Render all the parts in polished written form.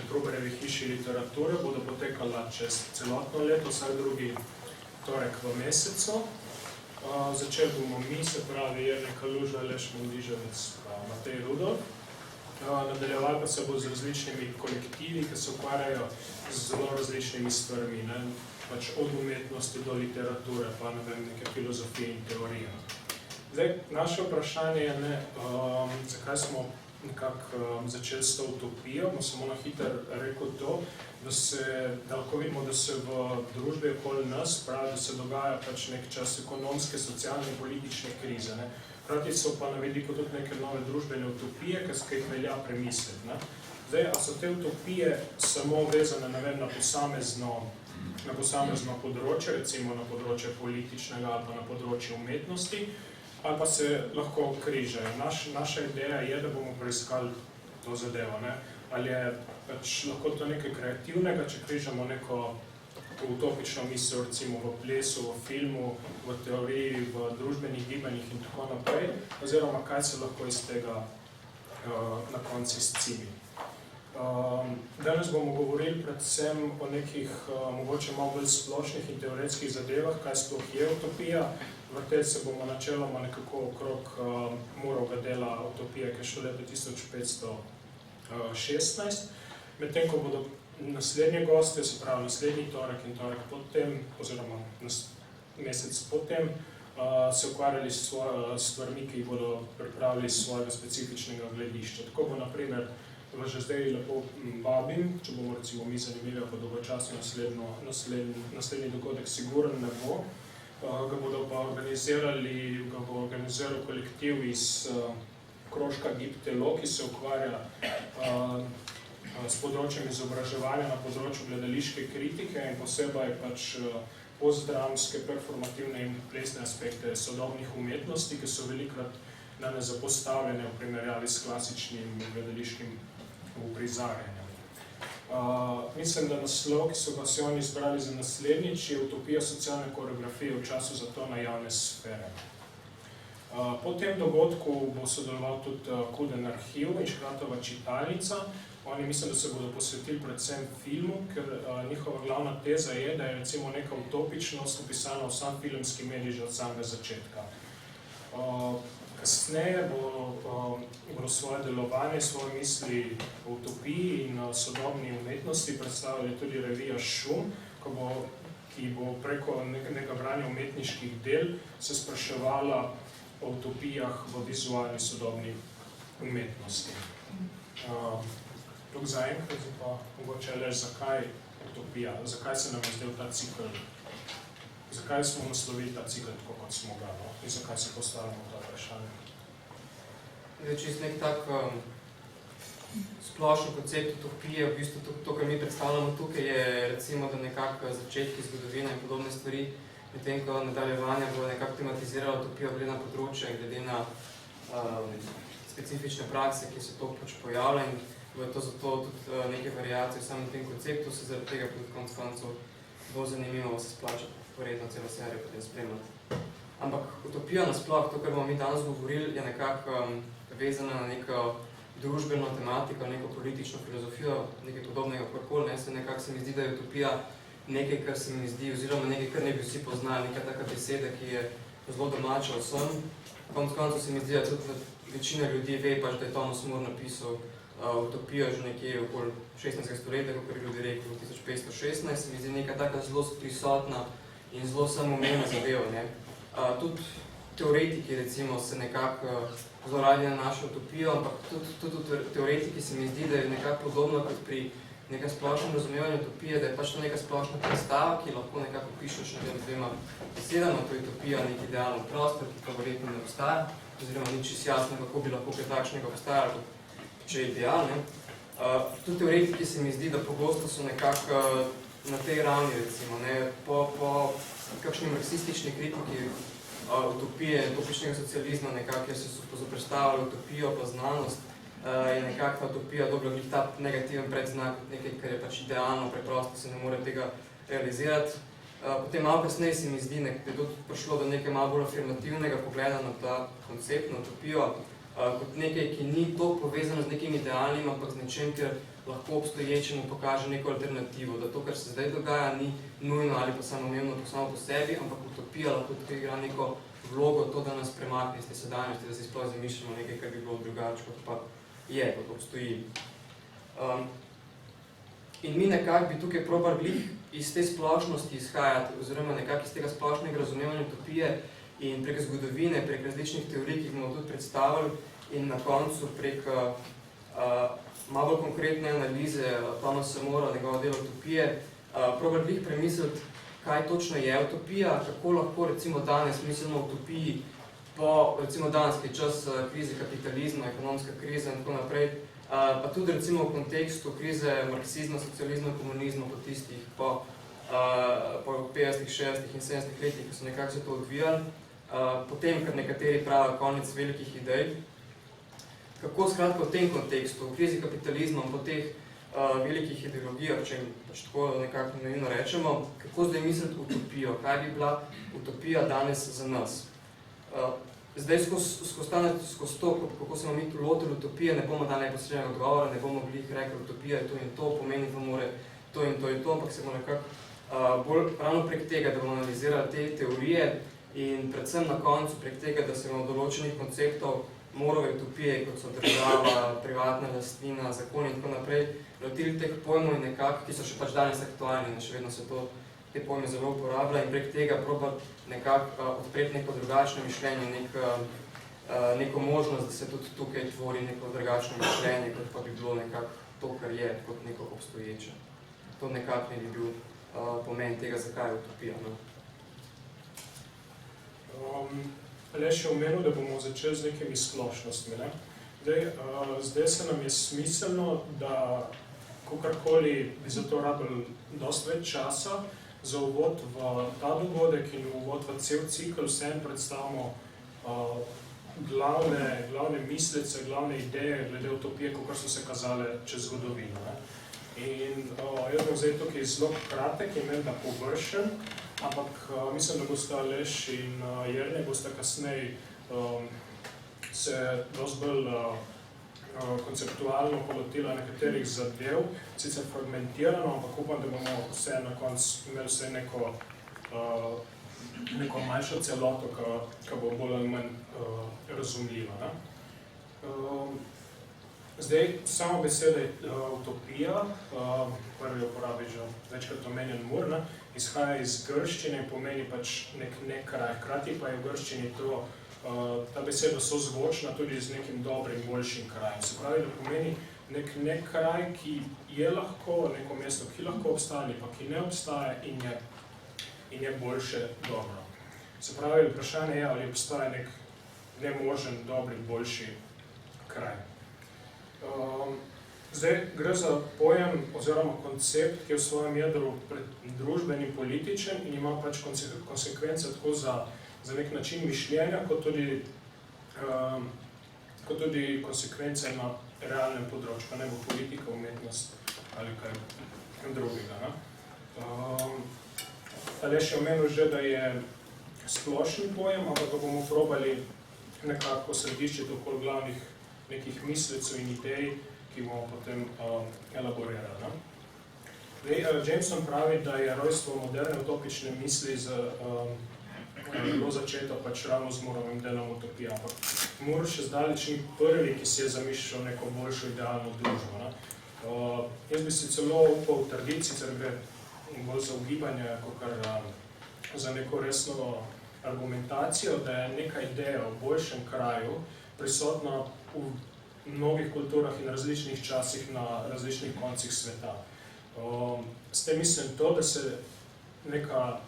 Truberjevi hiši literature bodo potekala čez celotno leto, vsak drugi torek v mesecu. Začeli bomo mi, se pravi Jernej Kaluža, Aleš Mendiževec, Matej Rudolf. Nadaljevali pa se bo z različnimi kolektivi, ki se ukvarjajo z zelo različnimi stvarmi, pač od umetnosti do literature, pa neke filozofije in teorije. Zdaj, naše vprašanje je, zakaj smo nekako začeli s to utopijo, bom samo na hiter rekel to, da lahko vidimo, da se v družbi okoli nas, pravi, da se dogaja pač nek čas ekonomske, socialne in politične krize. Hkrati so pa na vidiku tudi neke nove družbene utopije, ki jih velja premisliti. Zdaj, a so te utopije samo vezane na posamezno področje, recimo na področje političnega ali pa na področje umetnosti, ali pa se lahko križajo. Naša ideja je, da bomo preiskali to zadevo. Ali je pač lahko to nekaj kreativnega, če križamo neko utopično misel, recimo v plesu, v filmu, v teoriji, v družbenih gibanjih in tako naprej, oziroma kaj se lahko iz tega na konci izcimi. Danes bomo govorili predvsem o nekih mogoče malo bolj splošnih in teoretskih zadevah, kaj sploh je utopija. Vrteli se bomo načeloma nekako okrog Moorovega dela Utopije, ki je šlo leta 1516. Medtem ko bodo naslednje goste, se pravi naslednji torek in torek potem, oziroma mesec potem, se ukvarjali s stvarmi, ki jih bodo pripravili iz svojega specifičnega gledišča. Tako bo, naprimer, vas že zdaj lepo vabim, če bomo recimo mi zanimivi, pa dolgočasno naslednji dogodek siguren ne bo, ga bo organiziral kolektiv iz krožka Giptelo, ki se ukvarja s področjem izobraževanja na področju gledališke kritike in posebej pač postdramske, performativne in plesne aspekte sodobnih umetnosti, ki so velikokrat danes zapostavljene v primerjavi s klasičnim gledališkim uprizarjanjem. Mislim, da naslov, ki so ga vsi oni izbrali za naslednjič, je Utopija socialne koreografije v času zatona javne sfere. Po tem dogodku bo sodeloval tudi Kuden arhiv in Škratova čitalnica. Oni mislim, da se bodo posvetili predvsem filmu, ker njihova glavna teza je, da je recimo neka utopičnost upisana v sam filmski medij že od samega začetka. Kasneje bodo svoje delovanje, svoje misli o utopiji in sodobni umetnosti predstavili tudi revija Šum, ki bo preko nekega branja umetniških del se spraševala o utopijah v vizualni sodobni umetnosti. Tukaj zaenkrat pa mogoče le, zakaj utopija, zakaj se nam je zdel ta cikl, zakaj smo naslovili ta cikl tako, kot smo ga, in zakaj se postavljamo ta vprašanje. Čist nek tak splošen koncept utopije, v bistvu to, kar mi predstavljamo tukaj, je recimo, da nekako začetki zgodovine in podobne stvari, medtem ko nadaljevanja bo nekako tematizirala utopijo glede na področje, glede na specifične prakse, ki se to pač pojavlja in bo to zato tudi neke variacije v samem tem konceptu, se zaradi tega tudi konec koncev bo zanimivo se splača poredno celo serijo potem spremljati. Ampak utopija nasploh, to, kar bomo mi danes govorili, je nekako vezana na neko družbeno tematiko, neko politično filozofijo, nekaj podobnega kakor, nekako se mi zdi, da je utopija nekaj, kar se mi zdi, oziroma nekaj, kar ne bi vsi poznali, neka taka beseda, ki je zelo domača vsem. Konec koncev se mi zdi, da tudi večina ljudi ve, pač, da je Thomas More napisal utopijo že nekje okoli 16. stoletja, kot je ljudi rekel, 1516, se mi zdi neka taka zelo prisotna in zelo samoumevna zadeva. Tudi teoretiki, recimo, se nekako zelo radi nanašajo utopijo, ampak tudi teoretiki se mi zdi, da je nekako podobno kot pri nekem splošnem razumevanju utopije, da je pač to neka splošna predstava, ki lahko nekako pišeš na dvema besedama, to je utopija, nek idealen prostor, ki pa verjetno ne obstaja, oziroma ni čisto jasno, kako bi lahko kaj takšnega obstajalo, če je ideal. Tudi teoretiki se mi zdi, da pogosto so nekako na tej ravni, recimo, po kakšni marksistični kritiki utopije, utopičnega socializma, nekako, kjer se so zoprestavili utopijo pa znanost, je nekako ta utopija dobila ta negativen predznak, nekaj, kar je pač idealno, preprosto se ne more tega realizirati. Potem malo kasneje se mi zdi, da je tudi prišlo do nekaj malo bolj afirmativnega pogleda na ta koncept, na utopijo, kot nekaj, ki ni toliko povezano z nekim idealnim, ampak z nečem, ker lahko obstoječemu pokaže neko alternativo, da to, kar se zdaj dogaja, ni nujno ali pa samoumevno samo po sebi, ampak utopija lahko tudi igra neko vlogo, to, da nas premakne iz te sedanjosti, da si sploh zamišljamo nekaj, kar bi bilo drugače, kot pa je, kot obstoji. In mi nekako bi tukaj probali glih iz te splošnosti izhajati, oziroma nekako iz tega splošnega razumevanja utopije in prek zgodovine, prek različnih teorij, ki bomo tudi predstavili, in na koncu prek malo konkretne analize Thomasa Morea, njegova dela utopije, probali glih premisliti, kaj točno je utopija, kako lahko recimo danes mislimo o utopiji po, recimo danes, ki je čas krize kapitalizma, ekonomska kriza in tako naprej, pa tudi recimo v kontekstu krize marksizma, socializma, komunizma, po tistih po 50., 60. in 70. letih, ki so nekako se to odvijali, potem, kar nekateri pravijo konec velikih idej. Kako skratka v tem kontekstu, v krizi kapitalizma, po teh velikih ideologijah, če pač tako nekako naivno rečemo, kako zdaj misliti utopijo, kaj bi bila utopija danes za nas. Zdaj skozi to, kako smo mi tu lotili utopije, ne bomo dali neposrednega odgovora, ne bomo glih rekli, utopija je to in to, pomeni, da more to in to in to, ampak se bomo nekako bolj ravno prek tega, da bomo analizirali te teorije in predvsem na koncu prek tega, da se bomo določenih konceptov morove utopije, kot so država, privatna lastnina, zakon in tako naprej, lotili teh pojmov in nekako, ki so še pač danes aktualni in še vedno se te pojme zelo uporablja in prek tega probati nekako odpreti neko drugačno mišljenje, neko možnost, da se tudi tukaj tvori neko drugačno mišljenje, kot pa bi bilo nekako to, kar je, kot neko obstoječe. To nekako ne bi bil pomen tega, zakaj je utopija. No? Aleš je omenil, da bomo začeli z nekimi splošnostmi. Ne? Zdaj se nam je smiselno, da kakorkoli bi za to rabili dosti več časa, za uvod v ta dogodek in uvod v cel cikl vsem predstavimo glavne mislice, glavne ideje glede utopije, kakor so se kazale čez zgodovino. Ne? In jaz bom zdaj tukaj zelo kratek in menda površen, ampak mislim, da boste Aleš in Jernej boste kasneje se dosti bolj konceptualno polotila nekaterih zadev, sicer fragmentirano, ampak upam, da bomo vse na koncu imeli vse neko manjšo celoto, ki bo bolj ali manj razumljiva. Zdaj, sama beseda utopija, prvi uporabi že večkrat omenjen Moore, izhaja iz grščine in pomeni pač nek kraj. Hkrati pa je v grščini ta beseda sozvočna tudi z nekim dobrim, boljšim krajem. Se pravi, da pomeni nek kraj, ki je lahko, neko mesto, ki lahko obstaja, pa ki ne obstaja in je boljše dobro. Se pravi, vprašanje je, ali obstaja nek nemožen, dobri, boljši kraj. Zdaj gre za pojem oziroma koncept, ki je v svojem jedru družben in političen in ima pač konsekvence tako za nek način mišljenja, kot tudi konsekvence na realnem področju, pa ne bo politika, umetnost ali kaj drugega. Aleš je omenil že, da je splošni pojem, ampak ga bomo probali nekako središčiti okoli glavnih nekih mislicev in idej, ki bomo potem elaborirali. Jameson pravi, da je rojstvo moderne utopične misli bilo začeto pač ravno z Moorovim delom utopija, ampak Moore še zdaleč ni prvi, ki si je zamišljal neko boljšo idealno družbo. Jaz bi si celo upal trditi, sicer gre bolj za ugibanje, kot za neko resno argumentacijo, da je neka ideja o boljšem kraju prisotna v mnogih kulturah in različnih časih na različnih koncih sveta. S tem mislim to, da se neka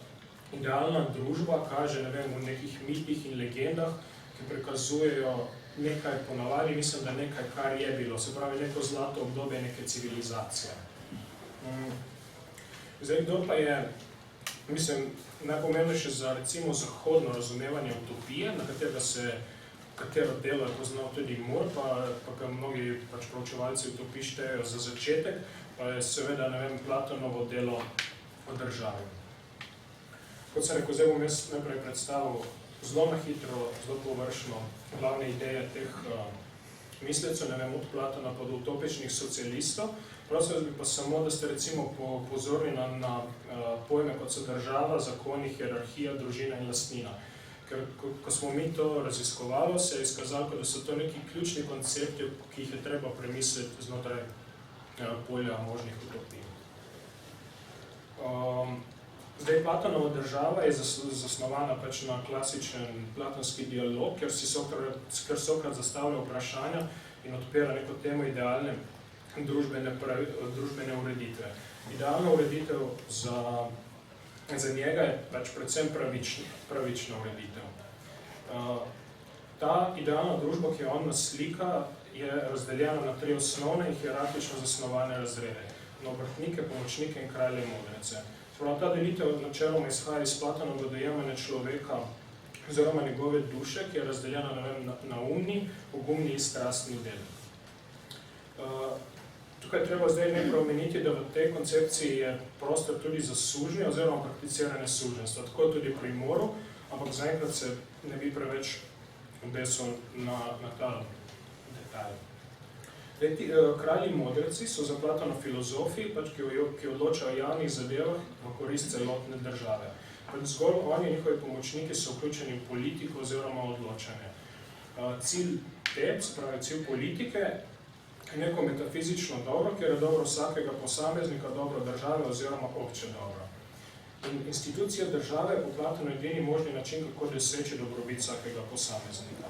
idealna družba kaže, v nekih mitih in legendah, ki prikazujejo nekaj ponavadi, mislim, da nekaj, kar je bilo, se pravi neko zlato obdobje neke civilizacije. Zdaj, kdo pa je, mislim, najpomembnejše za recimo zahodno razumevanje utopije, na katero delo je poznal tudi Moore, pa ga mnogi proučevalci utopij štejejo za začetek, pa je seveda, Platonovo delo o državi. Kot sem rekel, zdaj bom jaz najprej predstavil zelo na hitro, zelo površno glavne ideje teh mislecev, od Platona pa do utopičnih socialistov, Prosil bi pa samo, da ste recimo pozorni na pojme, kot so država, zakoni, hierarhija, družina in lastnina. Ker ko smo mi to raziskovali, se je izkazalo, da so to neki ključni koncepti, ki jih je treba premisliti znotraj polja možnih utopij. Zdaj, Platonova država je zasnovana pač na klasičen platonski dialog, ker Sokrat zastavlja vprašanja in odpira neko temo idealne družbene ureditve. Idealna ureditev za njega je pač predvsem pravična ureditev. Ta idealna družba, ki jo on naslika, je razdeljena na 3 osnovne in hierarhično zasnovane razrede. Na obrtnike, pomočnike in kralje modrece. Ta delitev načeloma izhaja iz Platonovega dojemanja človeka oziroma njegove duše, ki je razdeljena na umni, pogumni in strastni del. Tukaj treba zdaj nekaj omeniti, da v tej koncepciji je prostor tudi za sužnje oziroma prakticirane suženjstva, tako tudi pri moru, ampak zaenkrat se ne bi preveč obesil na ta detalj. Kralji modreci so za Platona filozofi, ki odločajo o javnih zadevah v korist celotne države. Zgolj oni in njihovi pomočniki so vključeni v politiko oziroma odločanje. Cilj se pravi cilj politike, je neko metafizično dobro, ker je dobro vsakega posameznika, dobro države oziroma obče dobro. In institucija države po Platonu je edini možni način, kako doseči dobrobit vsakega posameznika.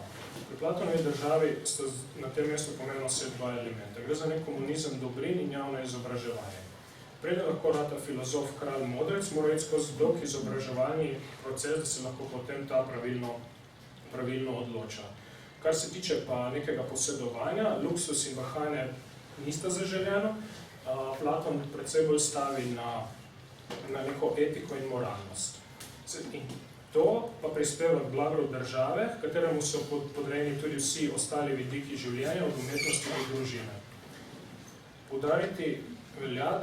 Pri Platonovi državi sta na tem mestu pomembno vse 2 elementa. Gre za nek komunizem dobrin in javno izobraževanje. Preden lahko rata filozof kralj modrec, mora iti skozi dolg izobraževalni proces, da se lahko potem ta pravilno odloča. Kar se tiče pa nekega posedovanja, luksus in bahanje nista zaželjeno, Platon predvsej bolj stavi na neko etiko in moralnost. In to pa prispeva k blagru države, kateremu so podrejeni tudi vsi ostali vidiki življenja, od umetnosti do družine. Poudariti velja,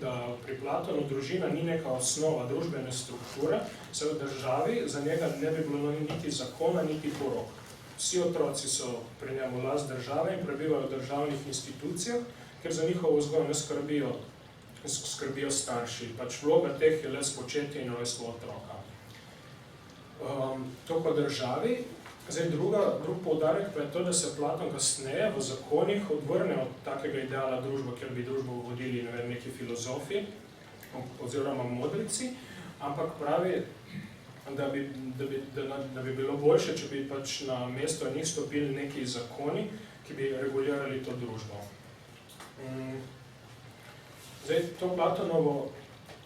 da pri Platonu družina ni neka osnova družbene strukture, saj v državi za njega ne bi bilo niti zakona, niti porok. Vsi otroci so pri njemu last države in prebivajo v državnih institucijah, ker za njihovo vzgojo ne skrbijo starši. Pač vloga teh je le spočetje in rojstvo otroka. To pa državi. Zdaj, drug poudarek pa je to, da se Platon kasneje v zakonih odvrne od takega ideala družbe, ker bi družbo vodili neki filozofi oziroma modrici, ampak pravi, da bi bilo boljše, če bi pač na mesto njih stopili neki zakoni, ki bi regulirali to družbo. Zdaj, to Platonovo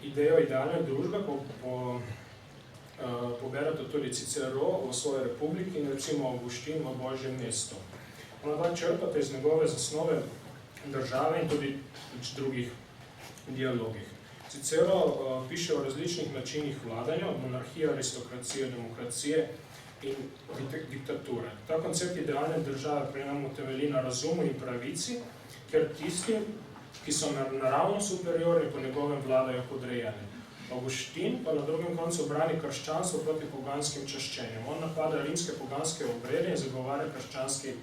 idejo idealne družbe poberata tudi Cicero v svoji republiki in recimo Avguštin v Božjem mestu. Ona dva črpata iz njegove zasnove države in tudi drugih dialogih. Cicero piše o različnih načinih vladanja, od monarhije, aristokracije, demokracije in diktature. Ta koncept idealne države pri nam temelji na razumu in pravici, ker tisti, ki so naravno superiorni, po njegovem vladajo podrejeni. Avguštin pa na drugem koncu brani krščanstvo proti poganskim čaščenjem. On napada rimske poganske obrede in zagovarja krščanski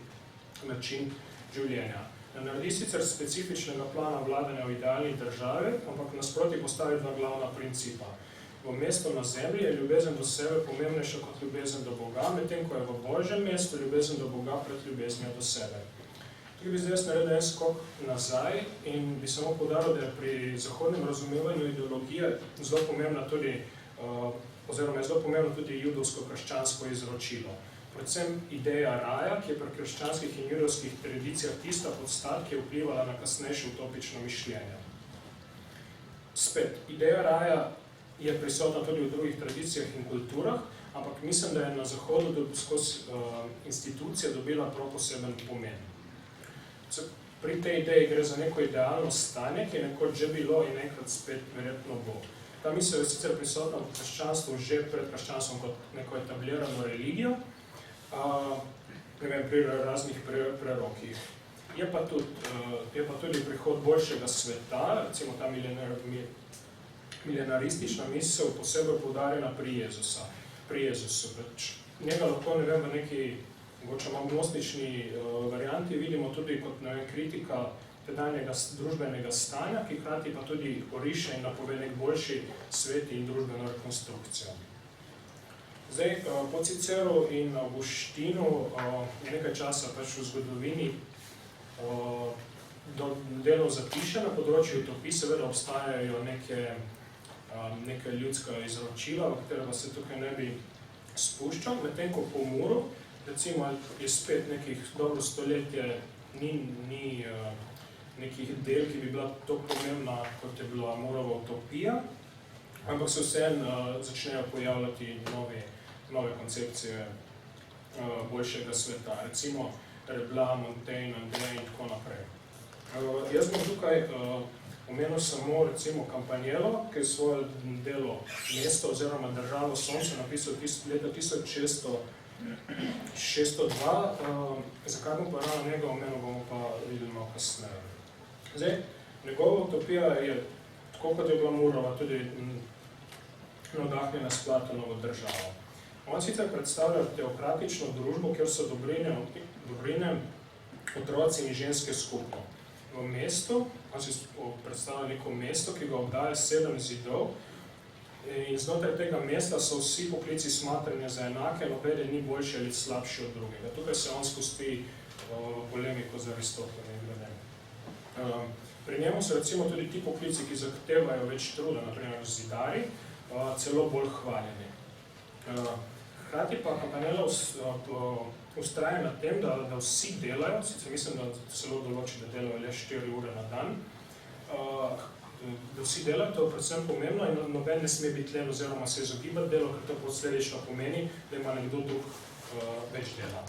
način življenja. Ne naredi sicer specifičnega plana vladanja v idealni državi, ampak nasproti postavi 2 glavna principa. V mestu na zemlji je ljubezen do sebe pomembnejša kot ljubezen do Boga, medtem ko je v Božjem mestu ljubezen do Boga pred ljubeznijo do sebe. Tukaj bi zdaj naredil en skok nazaj in bi samo poudaril, da je pri zahodnem razumevanju ideologije zelo pomembna tudi, oziroma je zelo pomembno tudi judovsko-krščansko izročilo. Predvsem ideja raja, ki je pri krščanskih in judovskih tradicijah tista podstat, ki je vplivala na kasnejše utopično mišljenje. Spet, ideja raja je prisotna tudi v drugih tradicijah in kulturah, ampak mislim, da je na Zahodu skozi institucije dobila prav poseben pomen. Pri tej ideji gre za neko idealno stanje, ki je nekoč že bilo in enkrat spet verjetno bo. Ta misel je sicer prisotna v krščanstvu že pred krščanstvom kot neko etablirano religijo, pri raznih prerokih. Je pa tudi prihod boljšega sveta, recimo ta milenaristična misel posebej poudarjena pri Jezusu. Njega lahko, v neki mogoče malo gnostični varianti vidimo tudi kot kritika tedanjega družbenega stanja, ki hkrati pa tudi oriše in napove nek boljši svet in družbeno rekonstrukcijo. Zdaj, po Ciceru in Avguštinu je nekaj časa pač v zgodovini delov zapiše na področju utopij, seveda obstajajo neke ljudska izročila, v katerega se tukaj ne bi spuščal, medtem ko po Muru, recimo je spet nekih dobro stoletje, ni nekih del, ki bi bila tako pomembna, kot je bila Murova utopija, ampak se vseeno začnejo pojavljati nove koncepcije boljšega sveta, recimo Rebla, Montaigne, Andrej in tako naprej. Jaz bom tukaj omenil samo recimo Campanello, ki je svoje delo Mesto oziroma Državo Sonce napisal leta 1602, zakaj bom pa ravno njega omenil, bomo pa videli malo kasneje. Zdaj, njegova utopija je, tako kot je bila Murova, tudi navdahnjena s Platonovo državo. On sicer predstavlja teokratično družbo, kjer so dobrine, otroci in ženske skupno. V mestu, on si predstavlja neko mesto, ki ga obdaja 7 zidov in znotraj tega mesta so vsi poklici smatranja za enake, nobeden ni boljši ali slabši od drugega. Tukaj se on spusti polemiko z Aristotelom. Pri njemu so recimo tudi ti poklici, ki zahtevajo več truda, naprimer zidari, celo bolj hvaljeni. Hkrati pa Campanello ustraja na tem, da vsi delajo, sicer mislim, da celo določi, da delajo le 4 ure na dan, da vsi delajo, to je predvsem pomembno in noben ne sme biti len oziroma se izogibati delo, ker to posledično pomeni, da ima nekdo drug več dela.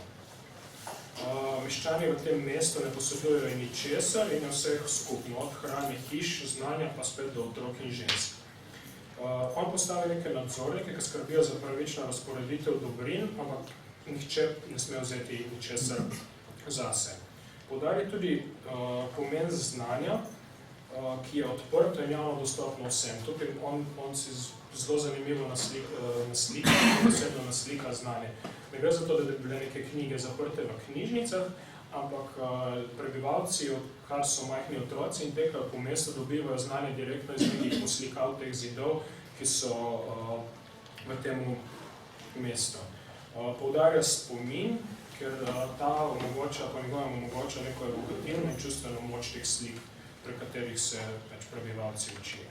Meščani v tem mestu ne posedujejo ničesar in je vseh skupno, od hrane, hiš, znanja pa spet do otrok in žensk. On postavi neke nadzornike, ki skrbijo za pravično razporeditev dobrin, ampak nihče ne sme vzeti ničesar zase. Poudarja tudi pomen znanja, ki je odprto in javno dostopno vsem. Tukaj on si zelo zanimivo naslika, posebno naslika znanje. Ne gre za to, da bi bile neke knjige zaprte v knjižnicah, ampak prebivalci, kar so majhni otroci in tekajo po mestu, dobivajo znanje direktno iz nekih poslikav teh zidov, ki so v tem mestu. Poudarja spomin, ker ta omogoča, po njegovem omogoča neko evokativno in čustveno moč teh slik, pri katerih se prebivalci učijo.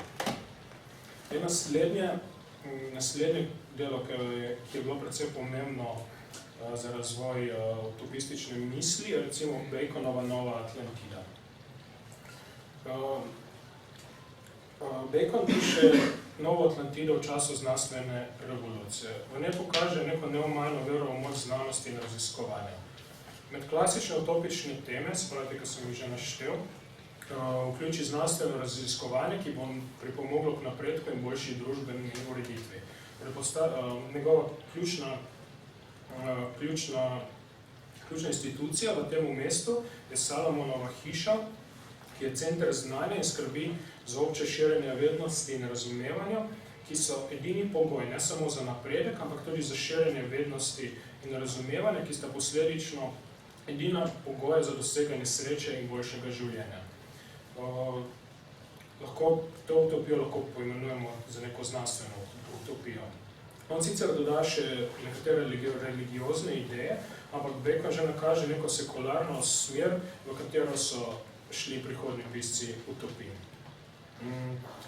Naslednje delo, ki je bilo predvsem pomembno za razvoj utopistične misli, je recimo Baconova Nova Atlantida. Bacon piše Novo Atlantido v času znanstvene revolucije. V njej pokaže neko neomajno vero v moč znanosti in raziskovanja. Med klasične utopične teme, se pravi, ki sem jih že naštel, vključi znanstveno raziskovanje, ki bo pripomoglo k napredku in boljši družbeni ureditvi. Njegova ključna institucija v tem mestu je Salomonova hiša, ki je center znanja in skrbi za obče širjenje vednosti in razumevanja, ki so edini pogoj ne samo za napredek, ampak tudi za širjenje vednosti in razumevanja, ki sta posledično edina pogoja za doseganje sreče in boljšega življenja. To utopijo lahko poimenujemo za neko znanstveno utopijo. On sicer doda še nekatere religiozne ideje, ampak Bacon že nakaže neko sekularno smer, v katero so šli prihodnji pisci utopij.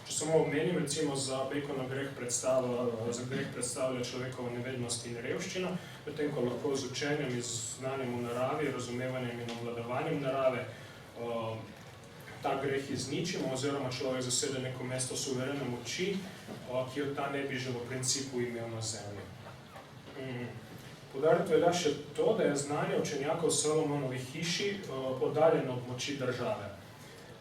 Če samo omenim, recimo za Bacona greh predstavlja človekova nevednost in revščina, medtem ko lahko z učenjem in znanjem v naravi, razumevanjem in obvladovanjem narave ta greh izničimo, oziroma človek zasede neko mesto suverene moči, ki jo ta ne bi že v principu imel na zemlji. Poudariti velja še to, da je znanje učenjakov v Salomonovi hiši oddaljeno od moči države.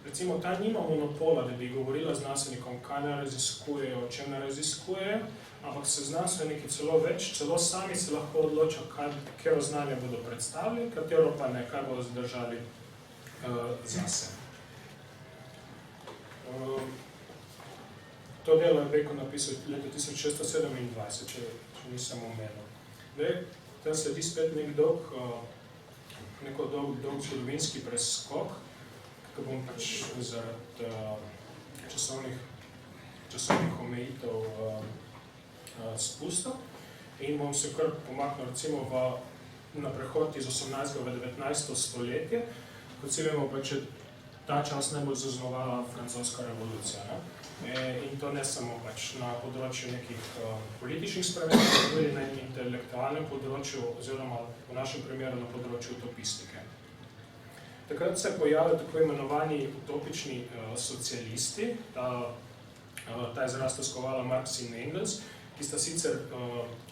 Recimo, ta nima monopola, da bi govorila znanstvenikom, kaj ne raziskujejo, o čem ne raziskujejo, ampak se znanstveniki celo sami se lahko odločajo, katero znanje bodo predstavili, katero pa ne, kaj bodo zadržali zase. To delo je Bacon napisal leta 1627, če nisem omenil. Tam sledi spet nek dolg zgodovinski preskok, ki bom pač zaradi časovnih omejitev spustil. In bom se kar pomaknil recimo na prehod iz 18. v 19. stoletje, kot si vemo, pač je ta čas najbolj zaznamovala francoska revolucija. In to ne samo pač na področju nekih političnih sprememb, ampak tudi na intelektualnem področju, oziroma v našem primeru na področju utopistike. Takrat se pojavili tako imenovani utopični socialisti, ta izraz sta skovala Marx in Engels, ki sta sicer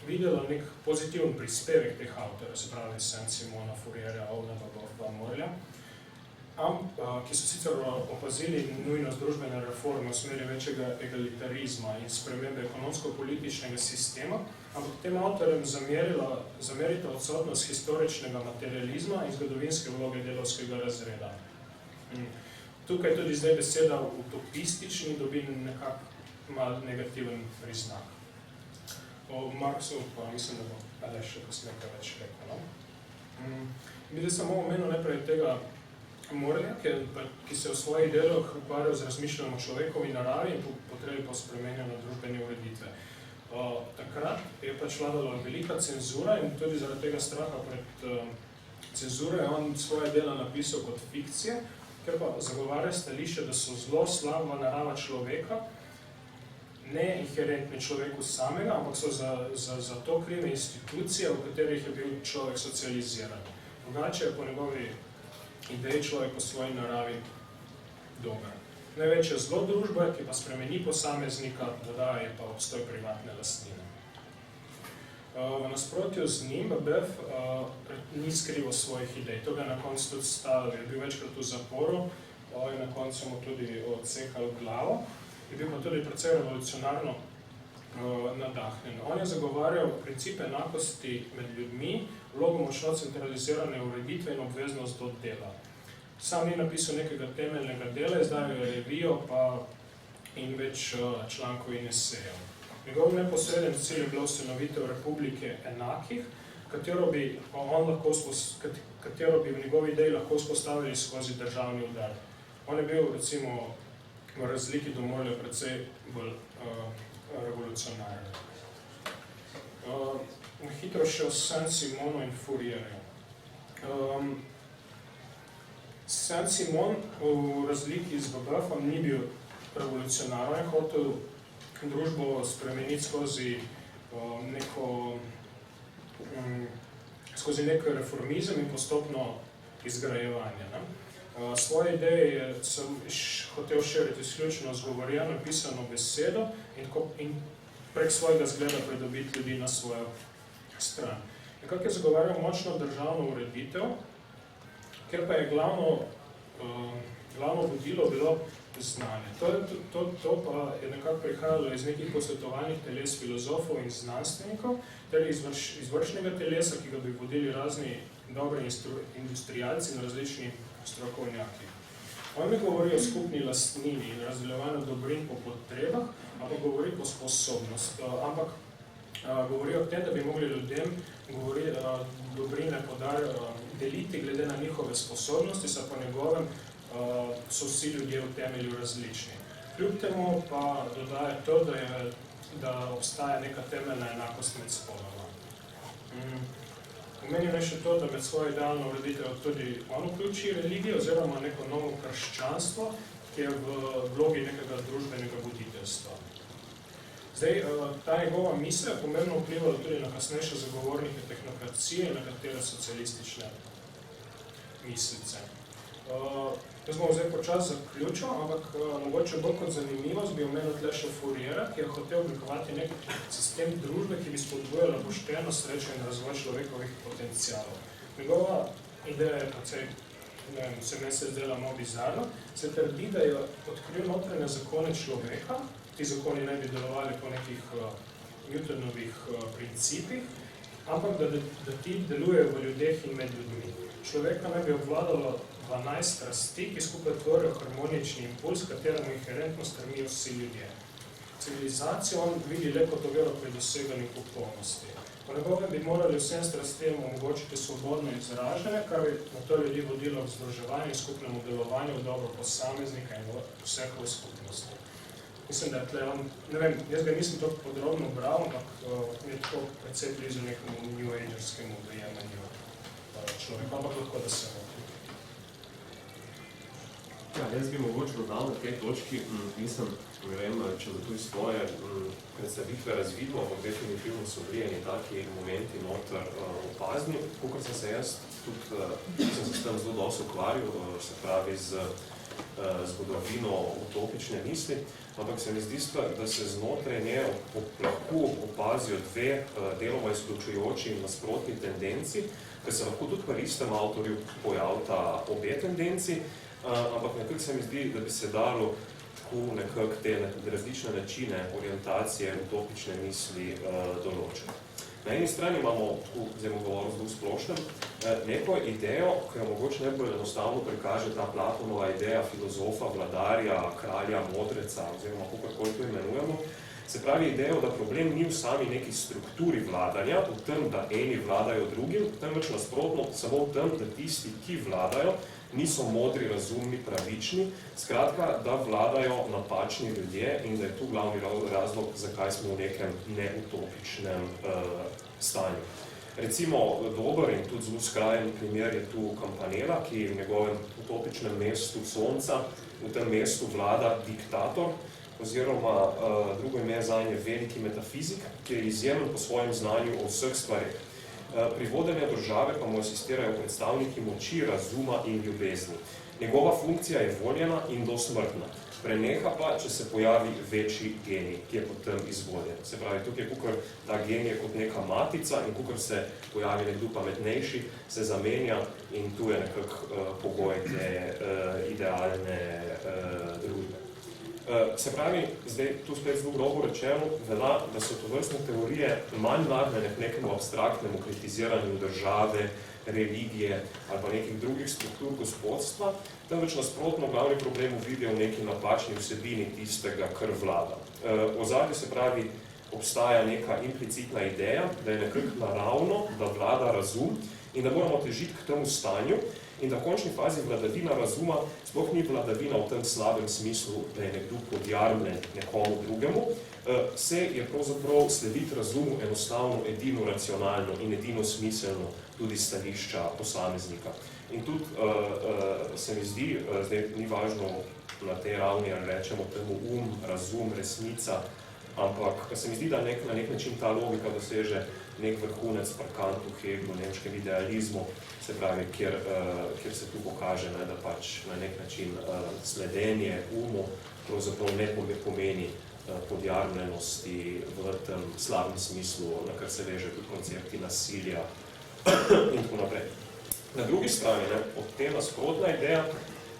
videla nek pozitiven prispevek teh avtorjev, se pravi Saint-Simona, Fourierja, Owenova, Goffman, Morlja, ki so sicer opazili nujnost družbene reforme v smeri večjega egalitarizma in spremembe ekonomsko-političnega sistema, ampak tem avtorjem zamerita odsotnost historičnega materializma in zgodovinske vloge delavskega razreda. Tukaj tudi zdaj beseda utopistični dobi nekako malo negativen priznak. O Marxu pa mislim, da bo Aleš še kasneje kaj več rekel. Bi da samo omenil najprej tega Morlja, ki se v svojih delah ukvarjal z razmišljanjem o človekovi naravi in potrebi po spremenjanju družbene ureditve. Takrat je pač vladala velika cenzura in tudi zaradi tega straha pred cenzuro je on svoje dela napisal kot fikcije, ker pa zagovarja stališče, da so zelo slaba narava človeka, ne inherentni človeku samega, ampak so za to krive institucije, v katerih je bil človek socializiran. Drugače je po njegovi ideji človek po svoji naravi dober. Največje zlo družbe, ki pa spremeni posameznika, voda je pa obstoj privatne lastnine. V nasprotju z njim, Babeuf ni skrival svojih idej. To ga je na koncu tudi stavil, je bil večkrat v zaporu, je na koncu mu tudi odsekal glavo, je bil pa tudi precej revolucionarno nadahnjen. On je zagovarjal princip enakosti med ljudmi, vlogo močno centralizirane ureditve in obveznost do dela. Sam ni napisal nekega temeljnega dela, izdal je revijo in več člankov in esejev. Njegov neposreden cilj je bilo ustanovitev republike enakih, katero bi v njegovi ideji lahko vzpostavili skozi državni udar. On je bil, recimo, v razliki do Morlja precej bolj revolucionaren. Hitro še o Saint-Simonu in Fourierju. Saint-Simon v razliki z Babeufom ni bil revolucionaren, je hotel družbo spremeniti skozi nek reformizem in postopno izgrajevanje. Svoje ideje sem hotel širiti izključno z govorjeno in pisano besedo in prek svojega zgleda pridobiti ljudi na svojo stran. Nekako je zagovarjal močno državno ureditev, ker pa je glavno vodilo bilo znanje. To pa je nekako prihajalo iz nekih posvetovalnih teles filozofov in znanstvenikov, ter izvršnega telesa, ki ga bi vodili razni dobri industrialci in različni strokovnjaki. On ne govori o skupni lastnini in razdeljevanju dobrin po potrebah, ampak govori po sposobnost. Ampak govori o tem, da bi mogli ljudem dobrine deliti glede na njihove sposobnosti, saj po njegovem so vsi ljudje v temelju različni. Kljub temu pa dodaja to, da obstaja neka temeljna enakost med spoloma. Omenim je še to, da med svojo idealno ureditev tudi on vključi religijo oziroma neko novo krščanstvo, ki je v vlogi nekega družbenega voditeljstva. Zdaj, ta njegova misel je pomembno vplivala tudi na kasnejše zagovornike tehnokracije in na katere socialistične mislice. Jaz bom zdaj počas zaključil, ampak mogoče bolj kot zanimivost bi omenil tle še Fouriera, ki je hotel oblikovati nek sistem družbe, ki bi spodbujala pošteno, srečo in razvoj človekovih potencialov. Njegova ideja je precej, se meni se zdela malo bizarno, se trdi, da je odkril notranje zakone človeka, ti zakoni naj bi delovali po nekih Newtonovih principih, ampak da ti delujejo v ljudeh in med ljudmi. Človeka naj bi obvladalo 12 strasti, ki skupaj tvorijo harmonični impuls, kateremu inherentno stremijo vsi ljudje. civilizacijo on vidi le kot oviro pri doseganju popolnosti. Po njegovem bi morali vsem strastem omogočiti svobodno izražanje, kar bi na to ljudi vodilo k združevanju in skupnemu delovanju v dobro posameznika in vseh v skupnosti. Mislim, da je tle on, ne vem, jaz ga nisem tako podrobno bral, ampak mi je tako precej blizu nekemu New Agerskemu dojemanju človeka, ampak lahko da se motim. Ja, jaz bi mogoče dodal na tej točki, mislim, ne vem, če da tu iz tvoje predstavitve razvidno, ampak definitivno so bili eni taki momenti noter opazni, kakor sem se jaz tudi, sem se s tem zelo dosti ukvarjal, se pravi z zgodovino utopične misli, ampak se mi zdi, da se znotraj nje lahko opazijo dve deloma izključujoči in nasprotni tendenci, ker se lahko tudi pri istem avtorju pojavita obe tendenci, ampak nekako se mi zdi, da bi se dalo tako nekako te različne načine orientacije utopične misli določiti. Na eni strani imamo, zdaj bom govoril zelo splošnem, neko idejo, ki jo mogoče najbolj enostavno prikaže ta Platonova ideja filozofa, vladarja, kralja, modreca, oziroma kakorkoli to imenujemo. Se pravi idejo, da problem ni v sami neki strukturi vladanja, v tem, da eni vladajo drugim, temveč nasprotno samo v tem, da tisti, ki vladajo, niso modri, razumni, pravični, skratka, da vladajo napačni ljudje in da je tu glavni razlog, zakaj smo v nekem neutopičnem stanju. Recimo, dober in tudi zelo skrajen primer je tu Campanella, ki v njegovem utopičnem mestu Sonca, v tem mestu vlada diktator, oziroma drugo ime zanje veliki metafizik, ki je izjemen po svojem znanju o vseh stvareh. Pri vodenju države pa mu asistirajo predstavniki moči, razuma in ljubezni. Njegova funkcija je voljena in dosmrtna. Preneha pa, če se pojavi večji genij, ki je potem izvoljen. Se pravi, tukaj je kukor ta genij je kot neka matica in kukor se pojavi nekdo pametnejši, se zamenja in tu je nekako pogoj te idealne družbe. Se pravi, zdaj tu spet zelo grobo rečeno, velja, da so tovrstne teorije manj nagnjene k nekemu abstraktnemu kritiziranju države, religije ali pa nekih drugih struktur gospodstva, temveč nasprotno glavni problem vidijo v neki napačni vsebini tistega, kar vlada. V ozadju se pravi, obstaja neka implicitna ideja, da je nekako naravno, da vlada razum in da moramo težiti k temu stanju, in da v končni fazi vladavina razuma sploh ni vladavina v tem slabem smislu, da je nekdo podjarmljen nekomu drugemu, se je pravzaprav slediti razumu enostavno edino racionalno in edino smiselno tudi stališča posameznika. In tudi se mi zdi, zdaj ni važno na tej ravni, ali rečemo temu razum, resnica, ampak se mi zdi, da na nek način ta logika doseže nek vrhunec pri Kantu, Hegelu, nemškem idealizmu, se pravi, kjer se tu pokaže, da pač na nek način sledenje pravzaprav ne pomeni podjarmljenosti v tem slabem smislu, na kar se veže tudi koncepti nasilja in tako naprej. Na drugi strani, od te nasprotna ideja,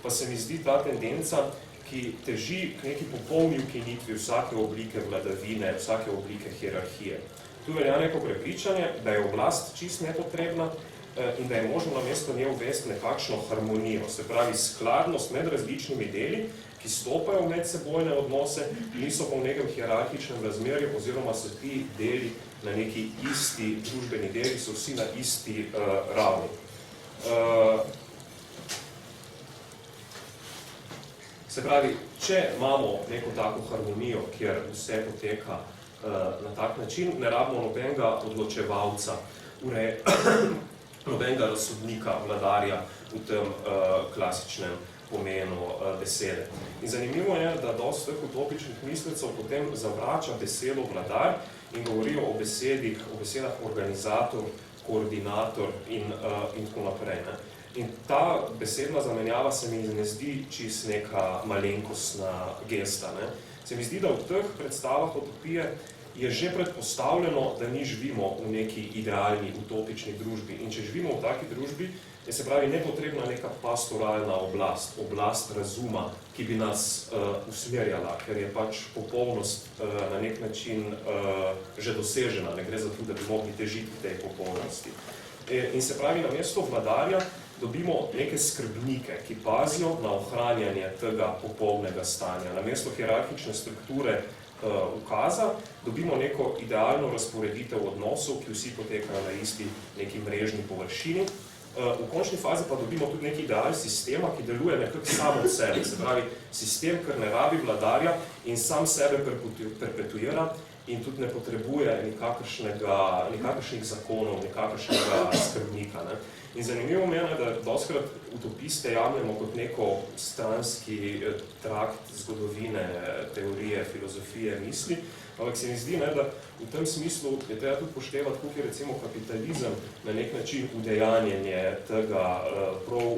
pa se mi zdi ta tendenca, ki teži k neki popolni ukinitvi vsake oblike vladavine, vsake oblike hierarhije. Tu velja neko prepričanje, da je oblast čist nepotrebna in da je možno namesto nje uvesti nekakšno harmonijo, se pravi skladnost med različnimi deli, ki stopajo v medsebojne odnose, niso pa v nekem hierarhičnem razmerju, oziroma so ti deli na neki isti družbeni deli, so vsi na isti ravni. Se pravi, če imamo neko tako harmonijo, kjer vse poteka na tak način, ne rabimo nobenega odločevalca, nobenega razsodnika, vladarja v tem klasičnem pomenu besede. In zanimivo je, da dosti teh utopičnih mislecev potem zavrača besedo vladar in govorijo o besedah organizator, koordinator in tako naprej. In ta besedna zamenjava se mi ne zdi čist neka malenkostna gesta. Se mi zdi, da v teh predstavah utopije je že predpostavljeno, da mi živimo v neki idealni, utopični družbi. In če živimo v taki družbi, je se pravi nepotrebna neka pastoralna oblast razuma, ki bi nas usmerjala, ker je pač popolnost na nek način že dosežena, ne gre za to, da bi mogli težiti k tej popolnosti. In se pravi, namesto vladarja dobimo neke skrbnike, ki pazijo na ohranjanje tega popolnega stanja. Namesto hierarhične strukture ukaza, dobimo neko idealno razporeditev odnosov, ki vsi potekajo na isti neki mrežni površini. V končni fazi pa dobimo tudi neki ideal sistema, ki deluje nekako samo od sebe. Se pravi, sistem, ker ne rabi vladarja in sam sebe perpetuira in tudi ne potrebuje nikakršnih zakonov, nikakršnega skrbnika. Ne. In zanimivo meni, da dostikrat utopiste jemljemo kot neko stranski trakt zgodovine, teorije, filozofije, misli, ampak se mi zdi, da v tem smislu je treba tudi poštevati, kako je recimo kapitalizem na nek način udejanjenje tega prav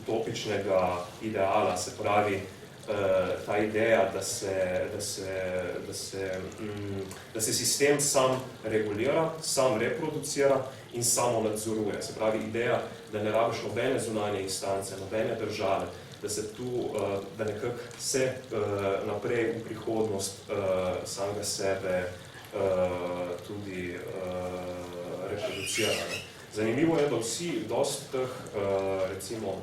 utopičnega ideala, se pravi ta ideja, da se sistem sam regulira, sam reproducira in samo nadzoruje. Se pravi ideja, da ne rabiš nobene zunanje instance, nobene države, da se tu, da nekako se naprej v prihodnost samega sebe tudi reproducira. Zanimivo je, da vsi dosti teh, recimo,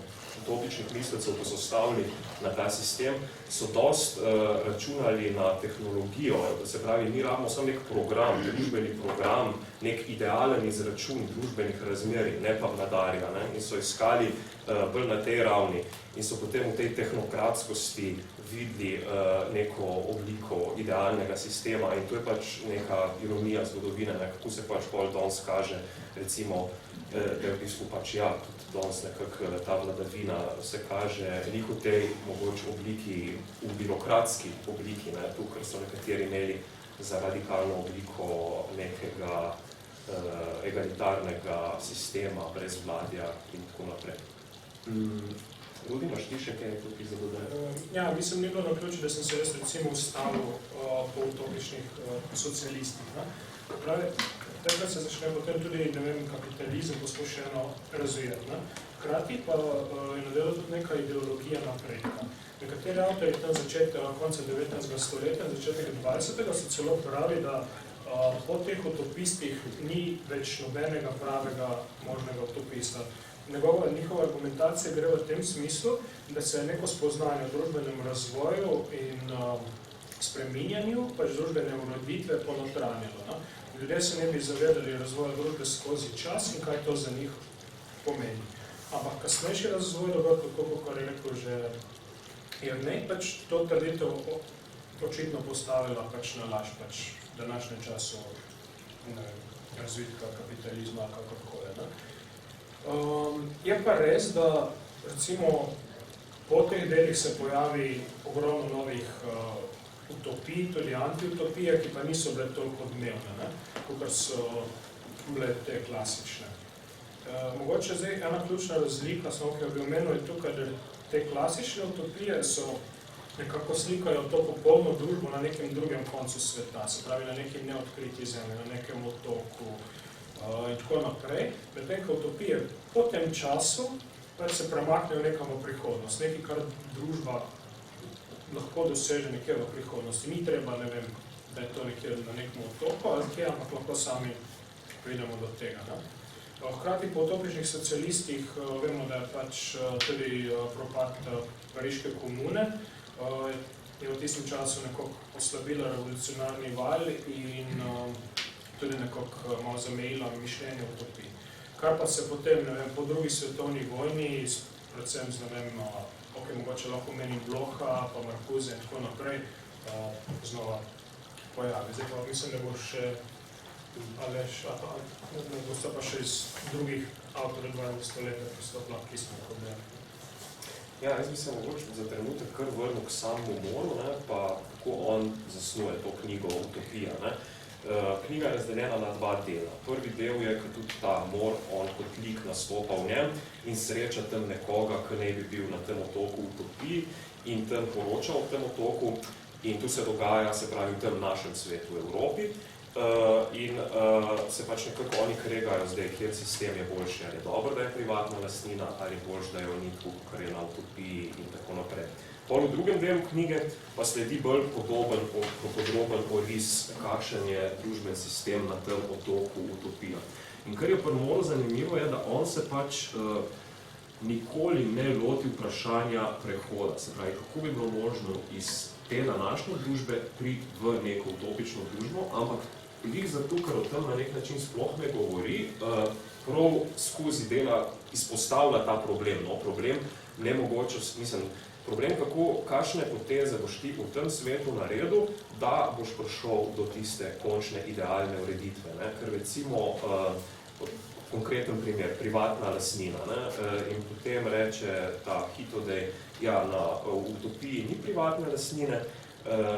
utopičnih mislecev, ko so stavili na ta sistem, so dosti računali na tehnologijo, se pravi, mi rabimo samo nek program, družbeni program, nek idealen izračun družbenih razmerij, ne pa vladarja, ne? In so iskali bolj na tej ravni in so potem v tej tehnokratskosti videli neko obliko idealnega sistema in to je pač neka ironija zgodovine, ne? Kako se pač pol danes kaže, recimo, da je v bistvu pač ja, tudi danes nekako ta vladavina se kaže ni v tej mogoče obliki, v birokratski obliki, ne? Tu, ker so nekateri imeli za radikalno obliko nekega egalitarnega sistema, brez vladja in tako naprej. Rudi, imaš ti še kaj tukaj za dodati? Ja, mislim, ni bilo na ključi, da sem se jaz recimo ustavil po utopičnih socialistih. Pravi, takrat se začne potem tudi, ne vem, kapitalizem poskušeno razvijati. Hkrati pa je na delu tudi neka ideologija napredka. Nekateri avtori tam konca 19. stoletja, začetek 20. so celo pravi, da po teh utopistih ni več nobenega pravega možnega utopista. Njihova argumentacija gre v tem smislu, da se je neko spoznanje o družbenem razvoju in spreminjanju, pač družbene ureditve ponotranjalo. Ljudje se ne bi zavedali razvoja družbe skozi čas in kaj to za njih pomeni. Ampak kasnejši razvoj dogodkov, kot je rekel že Jernej, pač to trditev očitno postavila pač na laž, pač v današnjem času razvitka kapitalizma, kako je. Je pa res, da recimo po teh delih se pojavi ogromno novih utopij, tudi antiutopije, ki pa niso bile toliko dnevne, kakor so bile te klasične. Mogoče zdaj ena ključna razlika, samo ki bi omenil, je tukaj, da te klasične utopije so nekako slikajo to popolno družbo na nekem drugem koncu sveta, se pravi na nekem neodkriti zemlji, na nekem otoku, in tako naprej, medtem ko utopije po tem času se premaknejo nekam v prihodnost, nekaj, kar družba lahko doseže nekje v prihodnosti. Ni treba, ne vem, da je to nekje na nekem otoku, ampak lahko sami pridemo do tega. Hkrati po utopičnih socialistih vemo, da je pač tudi propad Pariške komune, je v tistem času nekako oslabila revolucionarni val in tudi nekako malo zamejila mišljenje utopij. Kar pa se potem, ne vem, po drugi svetovni vojni, predvsem z, ne vem, mogoče lahko menim Blocha, pa Marcuse in tako naprej, znova pojavi. Zdaj pa mislim, da bo še Aleš, ne bosta pa še iz drugih avtorjev 20. stoletja, ki so lahko pismo kot je. Ja, jaz bi se mogoče za trenutek kar vrnil k samemu Moru, pa kako on zasnuje to knjigo Utopija. Knjiga je razdeljena na dva dela. Prvi del je, ko tudi ta Mor, on kot lik nastopa v njem in sreča tam nekoga, ki naj bi bil na tem otoku v utopiji in tam poroča o tem otoku in tu se dogaja, se pravi, v tem našem svetu v Evropi in se pač nekako oni kregajo zdaj, kjer sistem je boljši, ali je dobro, da je privatna lastnina, ali boljš, da je o njih, kar je na utopiji in tako naprej. Pol v drugem delu knjige pa sledi bolj podroben oris, kakšen je družben sistem na tem otoku utopija. In kar je pri Moru zanimivo je, da on se pač nikoli ne loti vprašanja prehoda. Se pravi, kako bi bilo možno iz te današnje družbe priti v neko utopično družbo, ampak glih zato, ker o tem na nek način sploh ne govori, prav skozi dela izpostavlja ta problem. No, problem nemogoče, problem, kakšne poteze boš ti v tem svetu naredil, da boš prišel do tiste končne idealne ureditve. Ne? Ker recimo, konkreten primer, privatna lastnina. Ne? In potem reče ta Hitodej, ja, na utopiji ni privatne lastnine,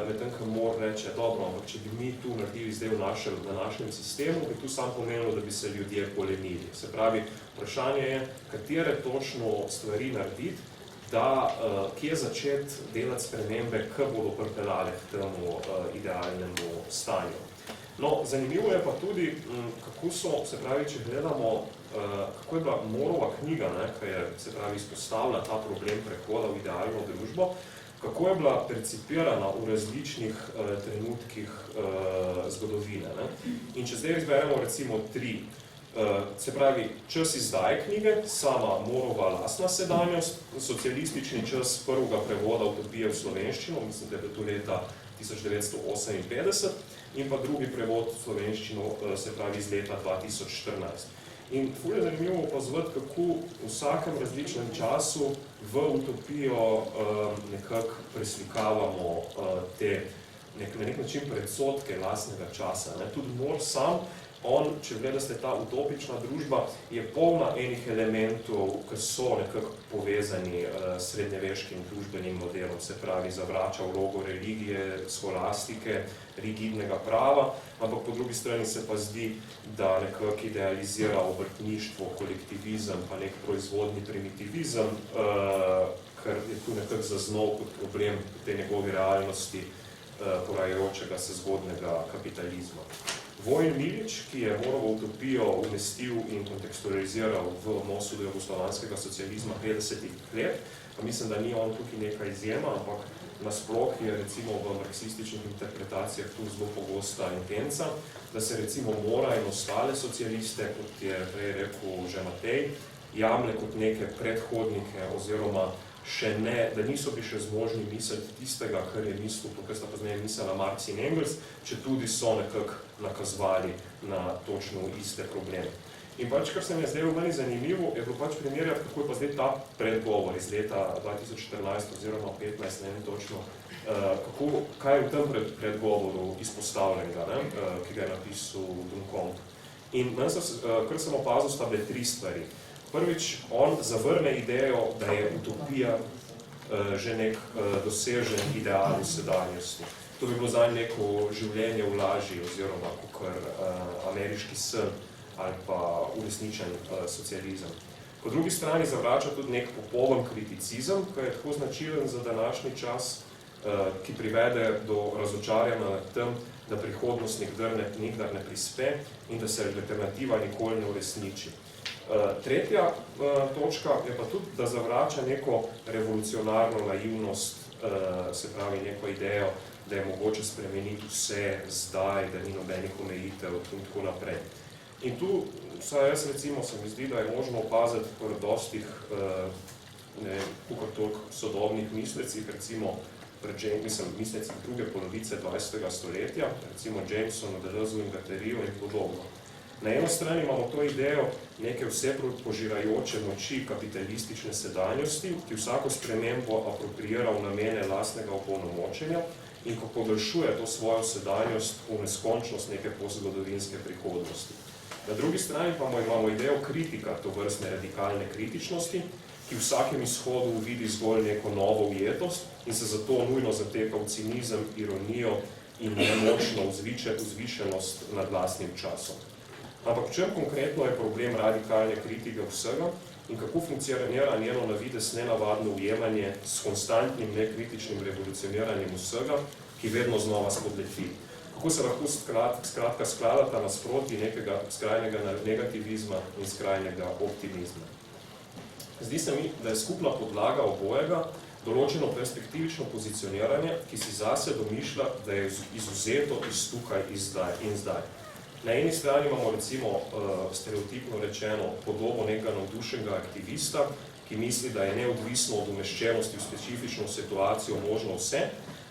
medtem, ko More reče, dobro, ampak če bi mi tu naredili zdaj v današnjem sistemu, bi tu sam pomenilo, da bi se ljudje polenili. Se pravi, vprašanje je, katere točno stvari narediti, da kje začeti delati spremembe, ki bodo pripeljale k temu idealnemu stanju. No, zanimivo je pa tudi, kako so, se pravi, če gledamo, kako je bila Morova knjiga, ne, ki je, se pravi, izpostavila ta problem prehoda v idealno družbo, kako je bila percipirana v različnih trenutkih zgodovine. Ne. In če zdaj izberemo recimo 3, se pravi, čas izdaje knjige, sama Morova lastna sedanjost, socialistični čas prvega prevoda utopije v slovenščino, mislim, da je to leta 1958, in pa drugi prevod v slovenščino, se pravi, iz leta 2014. In ful je zanimivo opazovati, kako v vsakem različnem času v utopijo nekako preslikavamo te na nek način predsodke lastnega časa. Ne. Tudi More sam, on, če gledaste ta utopična družba, je polna enih elementov, ki so nekako povezani s srednjeveškim družbenim modelom, se pravi, zavrača vlogo religije, skolastike, rigidnega prava, ampak po drugi strani se pa zdi, da nekako idealizira obrtništvo, kolektivizem, pa nek proizvodni primitivizem, kar je tu nekako zaznal kot problem te njegovi realnosti porajajočega se zgodnega kapitalizma. Vojn Milič, ki je Morovo utopijo umestil in kontekstualiziral v odnosu do jugoslovanskega socializma 50-ih let, pa mislim, da ni on tukaj neka izjema, ampak nasploh je recimo v marksističnih interpretacijah tu zelo pogosta intenca, da se recimo Mora in ostale socialiste, kot je prej rekel že Matej, jemlje kot neke predhodnike oziroma še ne, da niso bi še zmožni misliti tistega, kar je mislil, kar sta pa zmeraj mislila Marx in Engels, če tudi so nekako nakazovali na točno iste probleme. In pač, kar se mi je zdaj meni zanimivo, je bilo pač primerjati, kako je pa zdaj ta predgovor iz leta 2014 oziroma 2015, ne vem točno, kaj je v tem predgovoru izpostavljenega, ne, ki ga je napisal Dunkom. In kar sem opazil, sta bile 3 stvari. Prvič, on zavrne idejo, da je utopija že nek dosežen ideal v sedanjosti. To bi bilo zanj neko življenje v laži oziroma kakor ameriški sen ali pa uresničen socializem. Po drugi strani zavrača tudi nek popoln kriticizem, ki je tako značilen za današnji čas, ki privede do razočarjanja nad tem, da prihodnost nikdar ne prispe in da se alternativa nikoli ne uresniči. Tretja točka je pa tudi, da zavrača neko revolucionarno naivnost, se pravi neko idejo, da je mogoče spremeniti vse zdaj, da ni nobenih omejitev in tako naprej. In tu, vsaj jaz recimo, se mi zdi, da je možno opaziti pri dostih, ne vem, toliko sodobnih mislecih, recimo mislecih druge polovice 20. stoletja, recimo Jameson, Deleuze in Guattarijo in podobno. Na eno strani imamo to idejo neke vse požirajoče moči kapitalistične sedanjosti, ki vsako spremembo apropriira v namene lastnega opolnomočenja in ko podaljšuje to svojo sedanjost v neskončnost neke postzgodovinske prihodnosti. Na drugi strani pa imamo idejo kritika tovrstne radikalne kritičnosti, ki v vsakem izhodu vidi zgolj neko novo ujetost in se zato nujno zateka v cinizem, ironijo in nemočno vzvišenost nad lastnim časom. Ampak v čem konkretno je problem radikalne kritike vsega in kako funkcionira njeno navidez nenavadno ujemanje s konstantnim nekritičnim revolucioniranjem vsega, ki vedno znova spodleti? Kako se lahko skratka skladata nasproti nekega skrajnega negativizma in skrajnega optimizma? Zdi se mi, da je skupna podlaga obojega določeno perspektivično pozicioniranje, ki si zase domišlja, da je izuzeto iz tukaj in zdaj. Na eni strani imamo recimo stereotipno rečeno podobo nekega navdušenega aktivista, ki misli, da je neodvisno od umeščenosti v specifično situacijo možno vse,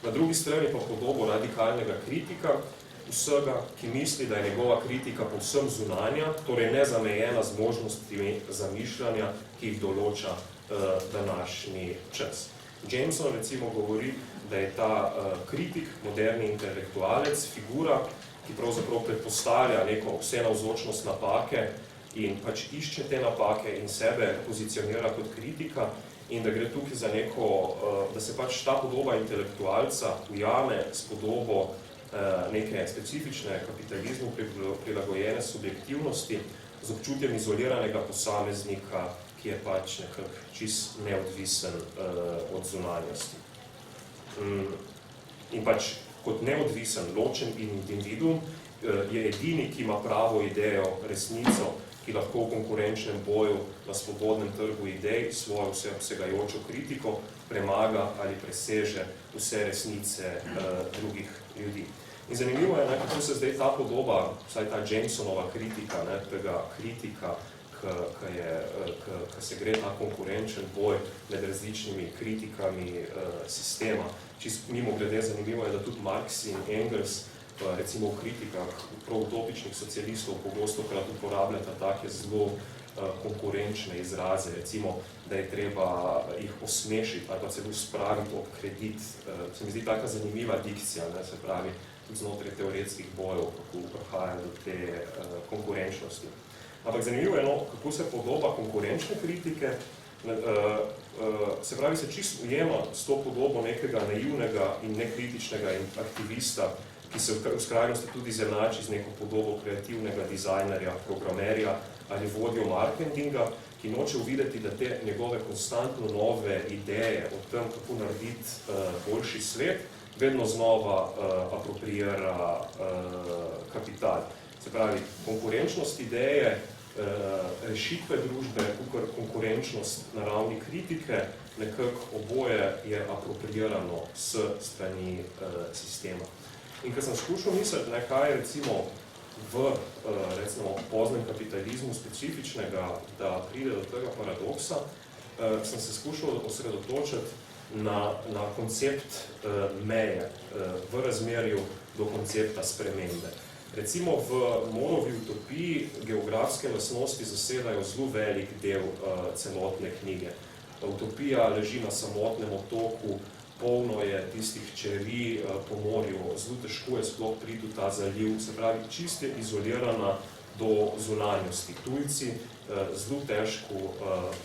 na drugi strani pa podobo radikalnega kritika, vsega, ki misli, da je njegova kritika povsem zunanja, torej nezamejena z možnostmi zamišljanja, ki jih določa današnji čas. Jameson recimo govori, da je ta kritik, moderni intelektualec, figura, ki pravzaprav predpostavlja neko vsenavzočnost napake in pač išče te napake in sebe pozicionira kot kritika in da gre tukaj za neko, da se pač ta podoba intelektualca ujame s podobo neke specifične kapitalizmu prilagojene subjektivnosti z občutjem izoliranega posameznika, ki je pač nekako čist neodvisen od zunanjosti. In pač kot neodvisen, ločen individuum je edini, ki ima pravo idejo, resnico, ki lahko v konkurenčnem boju na svobodnem trgu idej svojo vseobsegajočo kritiko premaga ali preseže vse resnice drugih ljudi. In zanimivo je, kako se zdaj ta podoba, vsaj ta Jamesonova kritika, tega kritika, ki se gre ta konkurenčen boj med različnimi kritikami sistema. Čist mimogrede zanimivo je, da tudi Marx in Engels recimo v kritikah prav utopičnih socialistov pogostokrat uporabljata take zelo konkurenčne izraze, recimo, da je treba jih osmešiti ali pa celo spraviti ob kredit. Se mi zdi taka zanimiva dikcija, se pravi, tudi znotraj teoretskih bojev, kako prihaja do te konkurenčnosti. Ampak zanimivo je, kako se podoba konkurenčne kritike, se pravi, se čisto ujema s to podobo nekega naivnega in nekritičnega aktivista, ki se v skrajnosti tudi izenači z neko podobo kreativnega dizajnerja, programerja ali vodjo marketinga, ki noče uvideti, da te njegove konstantno nove ideje o tem, kako narediti boljši svet, vedno znova apropriira kapital. Se pravi, konkurenčnost ideje, rešitve družbe, konkurenčnost na ravni kritike, nekako oboje je apropriirano s strani sistema. In ko sem skušal misliti, kaj je recimo v poznem kapitalizmu specifičnega, da pride do tega paradoksa, sem se skušal osredotočiti na koncept meje v razmerju do koncepta spremembe. Recimo v Morovi utopiji geografske lastnosti zasedajo zelo velik del celotne knjige. Utopija leži na samotnem otoku, polno je tistih čeri po morju, zelo težko je sploh priti v ta zaliv, se pravi, čisto je izolirana do zunanjosti. Tujci zelo težko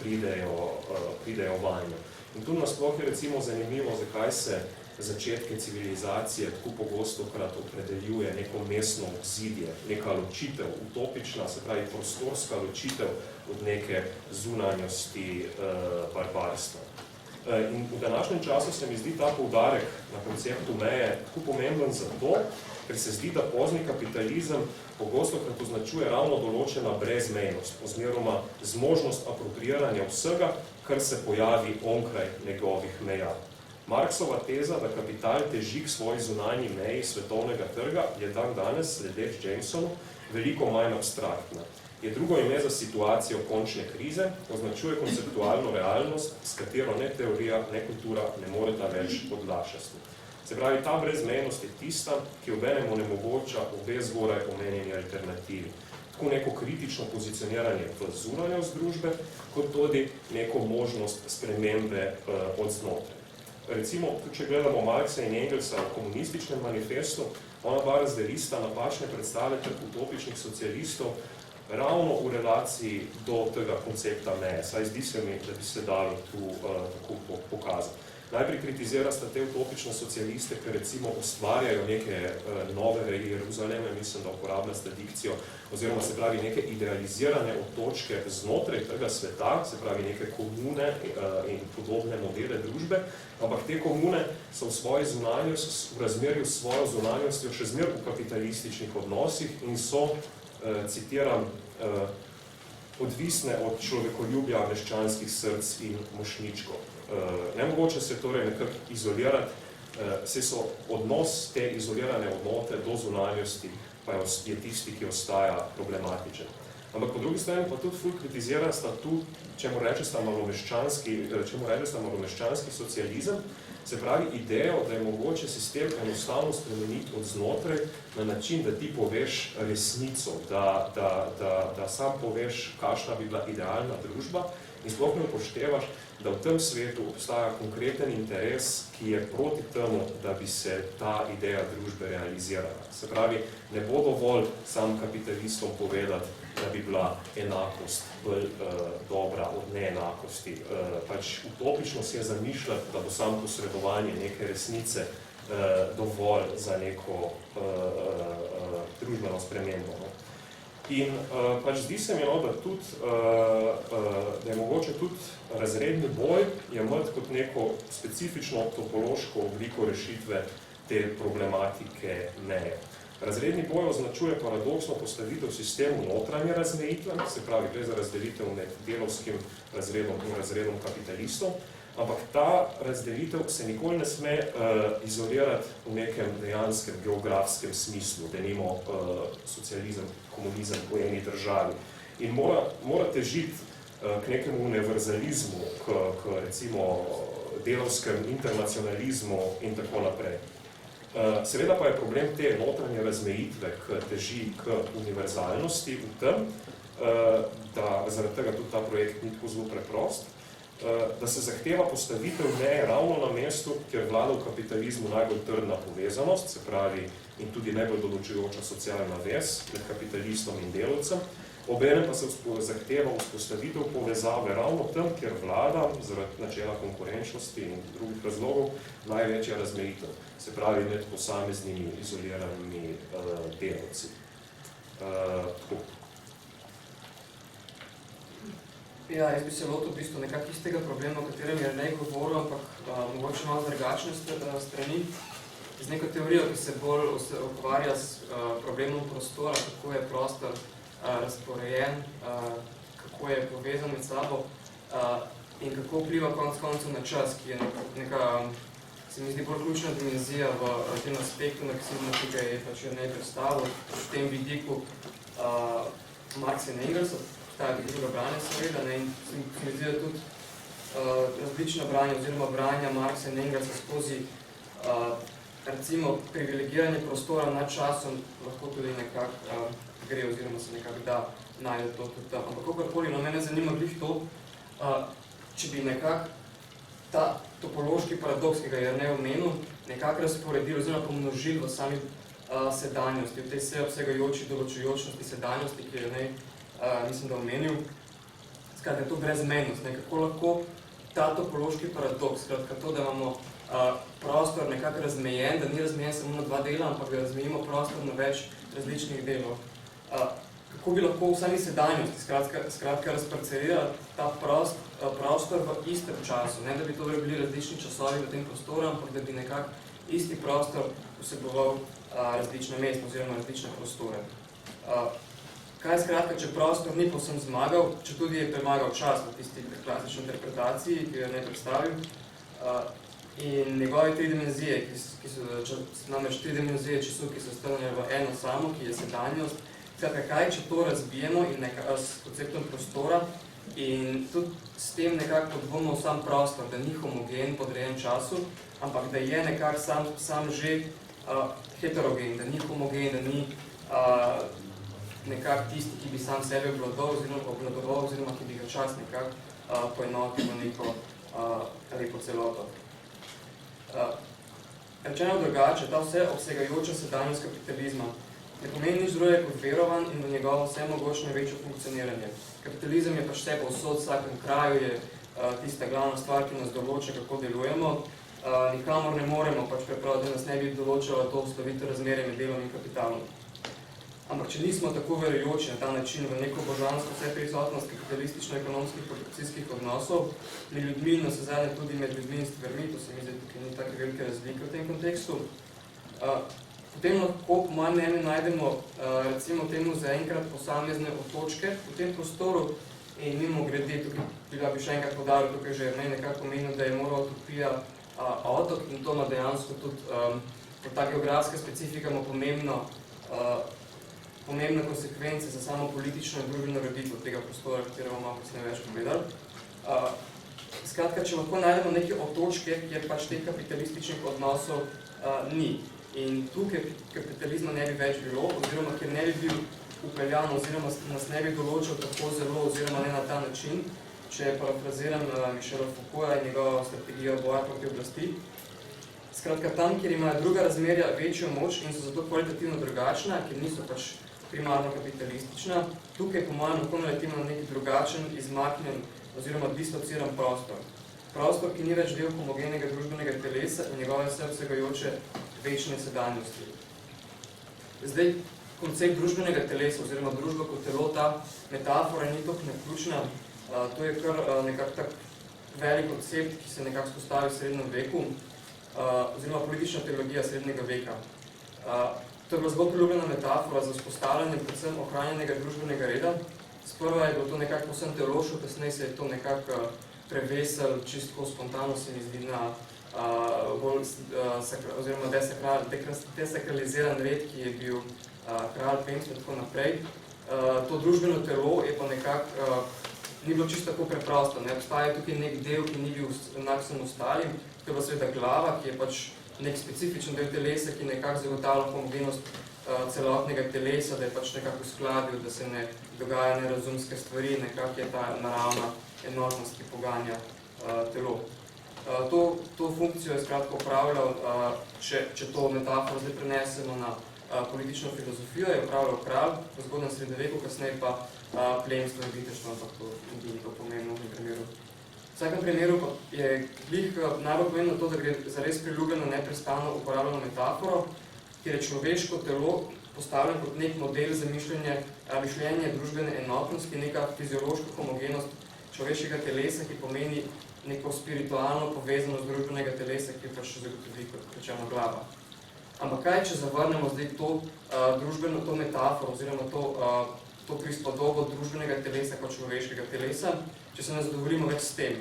pridejo vanjo. In tu nasploh je recimo zanimivo, zakaj se začetke civilizacije tako pogostokrat opredeljuje neko mestno obzidje, neka ločitev, utopična, se pravi prostorska ločitev od neke zunanjosti barbarstva. In v današnjem času se mi zdi ta poudarek na konceptu meje tako pomemben zato, ker se zdi, da pozni kapitalizem pogostokrat označuje ravno določena brezmejnost, oziroma zmožnost apropriiranja vsega, kar se pojavi onkraj njegovih meja. Marksova teza, da kapital teži k svoji zunanji meji svetovnega trga, je danes, sledeč Jamesonu, veliko manj abstraktna. Je drugo ime za situacijo končne krize, označuje konceptualno realnost, s katero ne teorija, ne kultura ne moreta več odlašati. Se pravi, ta brezmejnost je tista, ki obenem onemogoča obe zgoraj omenjeni alternativi. Tako neko kritično pozicioniranje v zunanjost družbe, kot tudi neko možnost spremembe od znotraj. Recimo, če gledamo Marxa in Engelsa v komunističnem manifestu, ona dva razdelista napačne predstave teh utopičnih socialistov ravno v relaciji do tega koncepta meje. Saj zdi se mi, da bi se dalo tu tako pokazati. Najprej kritizira sta te utopične socialiste, ker recimo ustvarjajo neke nove Jeruzaleme, mislim, da uporablja sta dikcijo, oziroma se pravi neke idealizirane otočke znotraj tega sveta, se pravi neke komune in podobne modele družbe, ampak te komune so v svoji zunanjosti, v razmerju s svojo zunanjostjo še zmer v kapitalističnih odnosih in so, citiram, odvisne od človekoljubja meščanskih src in mošničkov. Nemogoče se torej nekako izolirati, se so odnos te izolirane odnote do zunanjosti, pa je tisti, ki ostaja problematičen. Ampak po drugi strani pa tudi ful kritizira sta tu, čemu reče sta malomeščanski socializem, se pravi idejo, da je mogoče sistem enostavno spremeniti od znotraj na način, da ti poveš resnico, da sam poveš, kakšna bi bila idealna družba in sploh ne upoštevaš, da v tem svetu obstaja konkreten interes, ki je proti temu, da bi se ta ideja družbe realizirala. Se pravi, ne bo dovolj sam kapitalistom povedati, da bi bila enakost bolj dobra od neenakosti. Pač utopično si je zamišljati, da bo samo posredovanje neke resnice dovolj za neko družbeno spremembo. In pač zdi se mi, da je mogoče tudi razredni boj jemati kot neko specifično topološko obliko rešitve te problematike meje. Razredni boj označuje paradoksno postavitev sistemu notranje razmejitve, se pravi, gre za razdelitev med delavskim razredom in razredom kapitalistov, ampak ta razdelitev se nikoli ne sme izolirati v nekem dejanskem geografskem smislu, denimo socializem, komunizem v eni državi. In mora težiti k nekemu univerzalizmu, k recimo delavskem internacionalizmu in tako naprej. Seveda pa je problem te notranje razmejitve, ki teži k univerzalnosti v tem, da zaradi tega tudi ta projekt ni tako zelo preprost, da se zahteva postavitev meje ravno na mestu, kjer vlada v kapitalizmu najbolj trdna povezanost, se pravi in tudi najbolj določujoča socialna vez med kapitalistom in delavcem, obenem pa se zahteva vzpostavitev povezave ravno tam, kjer vlada zaradi načela konkurenčnosti in drugih razlogov največja razmejitev, se pravi med posameznimi izoliranimi delavci. Tako. Ja, jaz bi se lotil v bistvu nekako istega problema, o katerem je ne govoril, ampak mogoče malo drugačne strani. Z neko teorijo, ki se bolj ukvarja s problemom prostora, kako je prostor razporejen, kako je povezan med sabo in kako vpliva konec koncev na čas, ki je neka, se mi zdi, bolj ključna dimenzija v tem aspektu, na ki ga je pač ne predstavil v tem vidiku Marxa in Engelsa, tudi druga branja seveda, in se mi zdi, da tudi različna branja oziroma branja Marxa in Engelsa skozi recimo privilegiranje prostora nad časom lahko tudi nekako gre oziroma se nekako da najde to tudi tam. Ampak kakorkoli, mene zanima glih to, če bi nekako ta topološki paradoks, ki ga je ne omenil, nekako razporedil oziroma pomnožil v sami sedanjosti, v tej vseobsegajoči določujočnosti sedanjosti, ki je ne mislim, da omenil. Skratka, to brezmennost, kako lahko ta topološki paradoks, skratka to, da imamo prostor nekako razmejen, da ni razmejen samo na dva dela, ampak da razmejimo prostor na več različnih delov. Kako bi lahko v sami sedanjosti, skratka razparcelirati ta prostor v istem času, ne da bi to bili različni časovi v tem prostoru, ampak da bi nekako isti prostor vseboval različne mesta oziroma različne prostore. Kaj je skratka, če prostor ni povsem zmagal, če tudi je premagal čas v tisti klasični interpretaciji, ki jo ne predstavil, in njegove tri dimenzije, ki so namreč tri dimenzije času, ki so strnjene v eno samo, ki je sedanjost. Skratka, kaj, če to razbijemo in s konceptom prostora in tudi s tem nekako podvomimo sam prostor, da ni homogen, podrejen času, ampak da je nekako sam že heterogen, da ni homogen, da ni nekako tisti, ki bi sam sebe obvladoval oziroma ki bi ga čas nekako poenotil v neko lepo celoto. Rečeno drugače, ta vse obsegajoča sedanjost kapitalizma ne pomeni nič drugega kot verovan in v njegovo vse mogočno večjo funkcioniranje. Kapitalizem je pač vse povsod, v vsakem kraju je tista glavna stvar, ki nas določa, kako delujemo. Nikamor ne moremo pač prepraviti, da nas ne bi določalo to ustavitev razmerje med delom in kapitalom. Ampak če nismo tako verujoči na ta način v neko božansko vseprisotnost kapitalistično-ekonomskih produkcijskih odnosov, med ljudmi, na sezadnje tudi med ljudmi in stvarmi, to se mi zdi, tukaj ni take velike razlike v tem kontekstu, potem lahko po mojem mnenju najdemo recimo temu zaenkrat posamezne otočke v tem prostoru in mimogrede, tukaj bi še enkrat poudaril, tukaj že nekako omenil, da je moral utopija otok in to ima dejansko tudi ta geografska specifika pomembno pomembne konsekvence za samo politično in družbeno ureditev tega prostora, katero bomo malo kasneje več povedali. Skratka, če lahko najdemo neke otočke, kjer pač teh kapitalističnih odnosov ni. In tukaj kapitalizma ne bi več bilo, oziroma kjer ne bi bil upeljan, oziroma nas ne bi določil tako zelo, oziroma ne na ta način, če parafraziram Michela Foucaulta in njegovo strategijo boja proti oblasti. Skratka, tam, kjer imajo druga razmerja večjo moč in so zato kvalitativno drugačna, ker niso pač primarno kapitalistična, tukaj po mojem lahko naletimo na neki drugačen, izmaknjen oziroma dislociran prostor. Prostor, ki ni več del homogenega družbenega telesa in njegove vsegajoče večne sedanjosti. Zdaj, koncept družbenega telesa oziroma družba kot telo, ta metafora ni toliko naključna. To je kar nekako tak velik koncept, ki se nekako spostavi v srednjem veku, oziroma politična teologija srednjega veka. To je bila zelo priljubljena metafora za vzpostavljanje predvsem ohranjenega družbenega reda. Sprva je bilo to nekako povsem teološko, kasneje se je to nekako prevesel, čistko spontano se mi zdi na bolj desakraliziran red, ki je bil kralj Pemst in tako naprej. To družbeno telo je pa nekako ni bilo čisto tako preprosto. Ne obstaja tukaj nek del, ki ni bil enak vsem ostalim, to je pa seveda glava, ki je pač nek specifičen del telesa, ki nekako zagotavlja homogenost celotnega telesa, da je pač nekako uskladil, da se ne dogaja nerazumske stvari, nekako je ta naravna enotnost, ki poganja telo. To funkcijo je skratka upravljal, če to metaforo zdaj prenesemo na politično filozofijo, je upravljal kralj v zgodnjem srednjeveku, kasneje pa plemstvo in viteštvo, ampak to ni to pomembno v tem primeru. V vsakem primeru pa je najbolj pomembno to, da gre za res priljubljeno neprestano uporabljeno metaforo, kjer je človeško telo postavljeno kot nek model za mišljenje družbene enotnosti, neka fiziološka homogenost človeškega telesa, ki pomeni neko spiritualno povezanost družbenega telesa, ki pač zagotovi, kot rečeno, glava. Ampak kaj, če zavrnemo zdaj to metaforo, oziroma to prispodobo družbenega telesa kot človeškega telesa, če se ne zadovoljimo več s tem?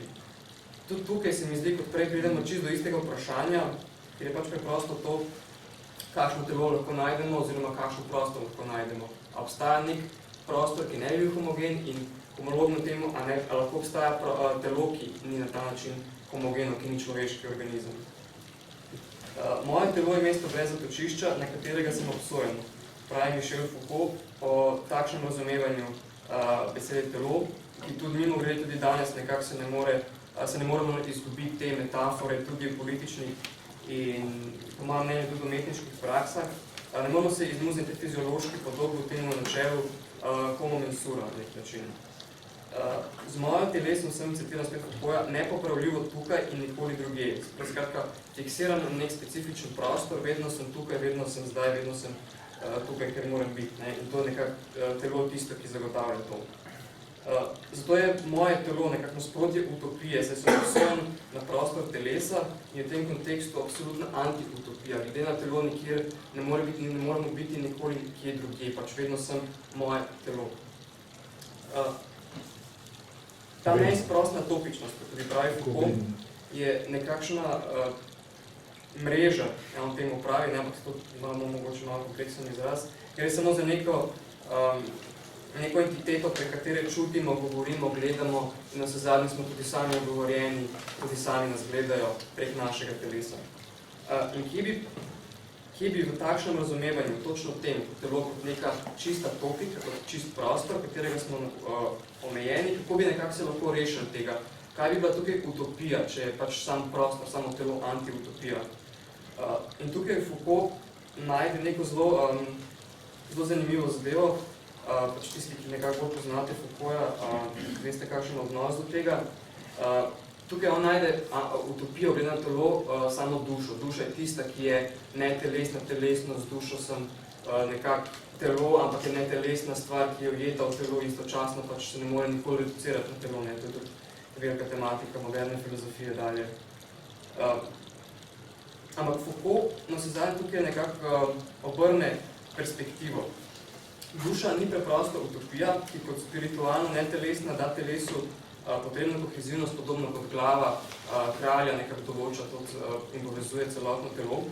Tudi tukaj se mi zdi, kot prej pridemo čisto do istega vprašanja, ker je pač preprosto to, kakšno telo lahko najdemo, oziroma kakšno prostor lahko najdemo. A obstaja nek prostor, ki ne bi bil homogen in homologno temu, a lahko obstaja telo, ki ni na ta način homogeno, ki ni človeški organizem. Moje telo je mesto brez zatočišča, na katerega sem obsojen, pravi Michel Foucault, po takšnem razumevanju besede telo, ki tudi mimogrede tudi danes nekako se ne moremo izgubiti te metafore tudi v političnih in po mojem mnenju tudi v umetniških praksah. Ne moramo se izmuzniti fiziološki podobi v temu načelu homo mensura na nek način. Z mojo telesom sem, citiram spet Foucaulta, nepopravljivo tukaj in nikoli druge. Skratka, fiksiran na nek specifičen prostor, vedno sem tukaj, vedno sem zdaj, vedno sem tukaj, ker moram biti. Ne? In to je nekako telo tisto, ki zagotavlja to. Zato je moje telo nekako nasprotje utopije, saj sem obsojen na prostor telesa in v tem kontekstu absolutna anti-utopija. Glede na telo nikjer ne moramo biti nikoli kje druge, pač vedno sem moje telo. Ta neizprostna topičnost, kot tudi pravi Foucault, je nekakšna mreža, ja on temu pravi, ampak to imamo mogoče malo kompleksen izraz, ker je samo za neko entiteto, pre katere čutimo, govorimo, gledamo in na vse zadnje smo tudi sami ogovorjeni, tudi sami nas gledajo prek našega telesa. In kje bi v takšnem razumevanju, točno v tem, kot telo kot neka čista topika, kot čist prostor, katerega smo omejeni, kako bi nekako se lahko rešili tega? Kaj bi bila tukaj utopija, če je pač sam prostor, samo telo anti-utopija? In tukaj Foucault najde neko zelo zanimivo zadevo, pač tisti, ki nekako bolj poznate Foucaulta, veste kakšen odnos do tega. Tukaj on najde utopijo, glede na telo, samo dušo. Duša je tista, ki je netelesna, telesnost, dušo sem nekako telo, ampak je netelesna stvar, ki je ujeta v telo istočasno, pač se ne more nikoli reducirati na telo, ne, to je tudi velika tematika moderne filozofije dalje. Ampak Foucault na vse zadnje tukaj nekako obrne perspektivo. Duša ni preprosto utopija, ki kot spiritualno netelesna da telesu potrebno kohezivnost, podobno kot glava kralja nekako določa in povezuje celotno telo.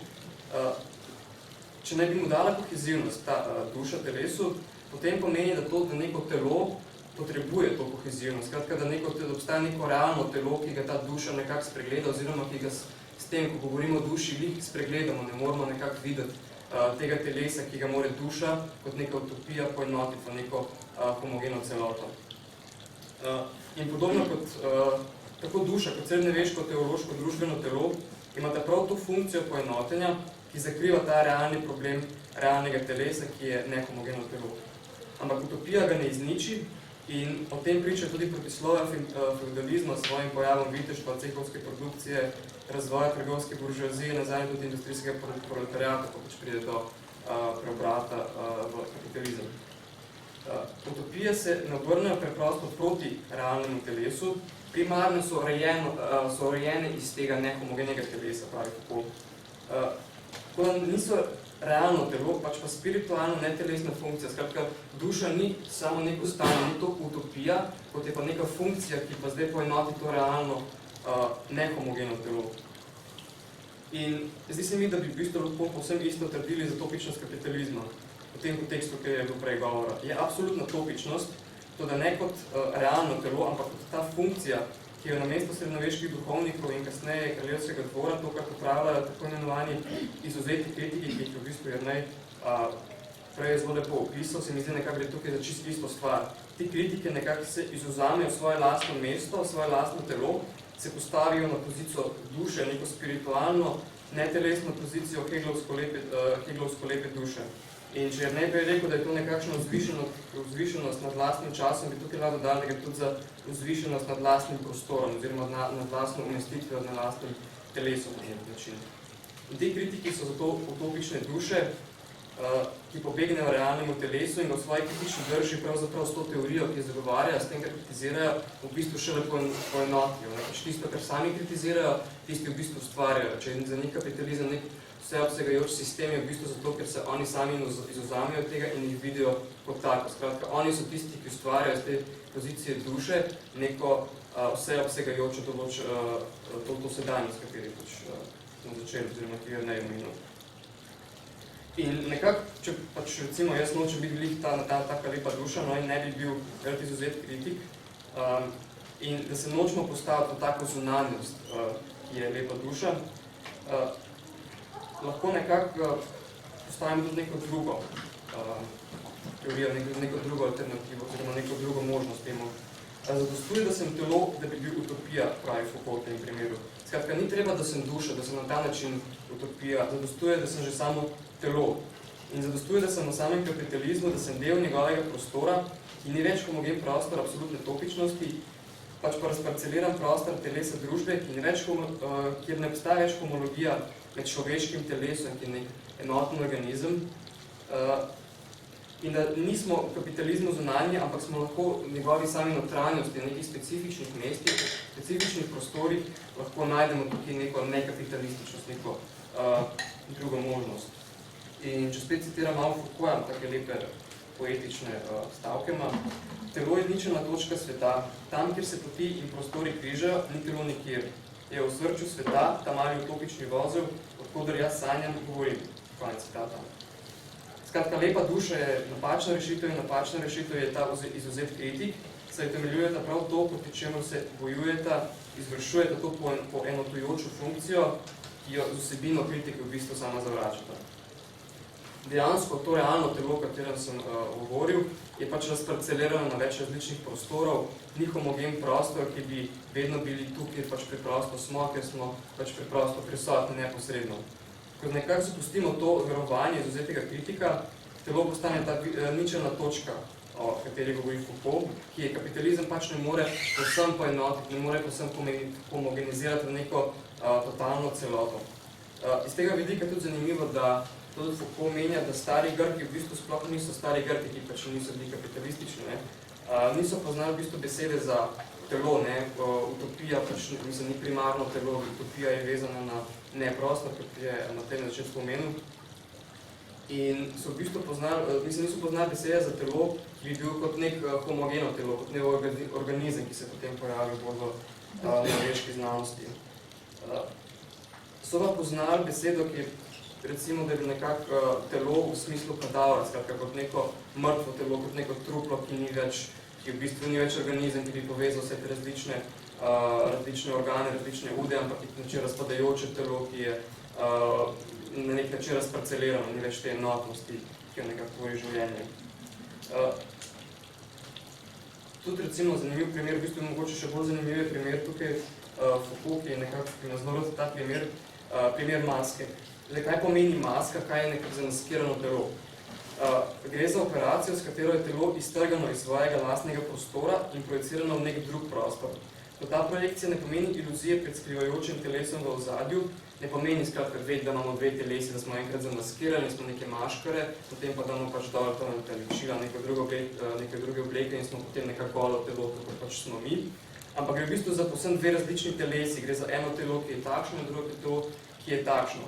če ne bi mu dala kohezivnost, ta duša telesu, potem pomeni, da neko telo potrebuje to kohezivnost. Skratka, da obstaja neko realno telo, ki ga ta duša nekako spregleda, oziroma ki ga s tem, ko govorimo o duši, lih spregledamo, ne moramo nekako videti tega telesa, ki ga more duša kot neka utopija poenotiti v neko homogeno celoto. In podobno kot tako duša, kot srednjeveško teološko družbeno telo, imata prav to funkcijo poenotenja, ki zakriva ta realni problem realnega telesa, ki je nehomogeno telo. Ampak utopija ga ne izniči in o tem priča tudi protislovja feudalizma s svojim pojavom viteštva, cehovske produkcije, razvoja trgovske buržoazije, nazadnje tudi industrijskega proletariata, ko pač pride do preobrata v kapitalizem. Utopije se ne obrnejo preprosto proti realnemu telesu, primarno so rojene iz tega nehomogenega telesa, pravi Foucault. Tako da niso realno telo, pač pa spiritualno netelesna funkcija. Skratka, duša ni samo neko stanje, ni to utopija, kot je pa neka funkcija, ki pa zdaj poenoti to realno nehomogeno telo. In zdi se mi, da bi v bistvu lahko povsem isto trdili za topičnost kapitalizma v tem kontekstu, ki je bilo prej govora. Je absolutna topičnost, to da ne kot realno telo, ampak kot ta funkcija, ki jo namesto srednjeveških duhovnikov in kasneje kraljevskega dvora, to, kar popravljajo tako imenovani izuzeti kritiki, ki jih v bistvu Jernej prej zelo lepo opisal, se mi zdi nekako gre tukaj za čisto isto stvar. Ti kritike nekako se izuzamejo svoje lastno mesto, svoje lastno telo, se postavijo na pozicijo duše, neko spiritualno, netelesno pozicijo Heglovsko lepe duše. In če Jernej prej rekel, da je to nekakšna vzvišenost nad lastnim časom, bi tukaj lahko dodali, da gre tudi za vzvišenost nad lastnim prostorom, oziroma nad lastno umestitvijo, nad lastnim telesom na nek način. In te kritiki so zato utopične duše, ki pobegnejo realnemu telesu in v svoji kritični drži pravzaprav s to teorijo, ki jo zagovarjajo, s tem, kar kritizirajo, v bistvu šele poenotijo. Pač tisto, kar sami kritizirajo, tisti v bistvu ustvarjajo. Če je za nek kapitalizem nek vseobsegajoč sistem, je v bistvu zato, ker se oni sami izuzamejo tega in jih vidijo kot tako. Skratka, oni so tisti, ki ustvarjajo z te pozicije duše neko vseobsegajočo to sedajnost, kateri pač smo začeli, oziroma ki je neomenil. In nekako, če pač recimo jaz nočem biti glih taka lepa duša, no in ne bi bil velik izuzet kritik, in da se nočemo postaviti v tako zunanjost, ki je lepa duša, lahko nekako postavimo tudi neko drugo teorijo, neko drugo alternativo, oziroma neko drugo možnost temu. Zadostuje, da sem telo, da bi bil utopija, pravi Foucault v tem primeru. Skratka, ni treba, da sem duša, da sem na ta način utopija. Zadostuje, da sem že samo telo. In zadostuje, da sem na samem kapitalizmu, da sem del njegovega prostora, ki ni več homogen prostor absolutne topičnosti, pač pa razparceliran prostor telesa družbe, kjer ne obstaja več homologija med človeškim telesom, ki je nek enoten organizem, in da nismo v kapitalizmu zunanji, ampak smo lahko v njegovi sami notranjosti, v nekih specifičnih mestih, specifičnih prostorih, lahko najdemo tukaj neko nekapitalističnost, neko drugo možnost. In če spet citiram malo Foucaulta, take lepe poetične stavke, telo je ničelna točka sveta, tam, kjer se poti in prostori križajo, ni telo nikjer. Je v osrčju sveta, ta mali utopični vozel, odkoder jaz sanjam, govorim. Konec citata. Skratka, lepa duša je napačna rešitev in napačna rešitev je ta izuzet kritik, saj temeljujeta prav to, proti čemu se bojujeta, izvršujeta to poenotujočo funkcijo, ki jo z vsebino kritike v bistvu sama zavračata. Dejansko to realno telo, o katerem sem govoril, je pač razparcelirano na več različnih prostorov, ni homogen prostor, ki bi vedno bili tu, kjer pač preprosto smo, ker smo pač preprosto prisotni neposredno. Ko nekako zapustimo to verovanje izuzetega kritika, telo postane ta ničelna točka, o kateri govori Foucault, ki je kapitalizem pač ne more povsem poenotiti, ne more povsem homogenizirati v neko totalno celoto. Iz tega vidika je tudi zanimivo, da tudi Foucault menja, da stari Grki v bistvu sploh niso stari Grki, ki pač niso bili kapitalistični, niso poznali v bistvu besede za telo, utopija pač ni primarno telo, utopija je vezana na neprostor, kot je Matej na začetku spomenul. In so v bistvu niso poznali besede za telo, ki bi bil kot nek homogeno telo, kot nek organizem, ki se potem pojavil bolj v neveški znanosti. So pa poznali besedo, ki je recimo, da je nekako telo v smislu kadavra, skratka kot neko mrtvo telo, kot neko truplo, ki v bistvu ni več organizem, ki bi povezal vse te različne organe, različne ude, ampak je način razpadajoče telo, ki je na nek način razparcelirano, ni več te enotnosti, ki jo nekako tvori življenje. Tudi recimo zanimiv primer, v bistvu mogoče še bolj zanimiv je primer tukaj Foucault, ki je nekako naznoro za ta primer maske. Zdaj, kaj pomeni maska, kaj je nekako zamaskirano telo? Gre za operacijo, s katero je telo iztrgano iz svojega lastnega prostora in projicirano v nek drug prostor. To ta projekcija ne pomeni iluzije pred skrivajočim telesom v ozadju, ne pomeni skratka da imamo dve telesi, da smo enkrat zamaskirali, smo neke maškare, potem pa damo pač dol ta ličila, neke druge obleke in smo potem nekako golo telo, tako pač smo mi. Ampak gre v bistvu za povsem dve različni telesi, gre za eno telo, ki je takšno, in drugo telo, ki je takšno.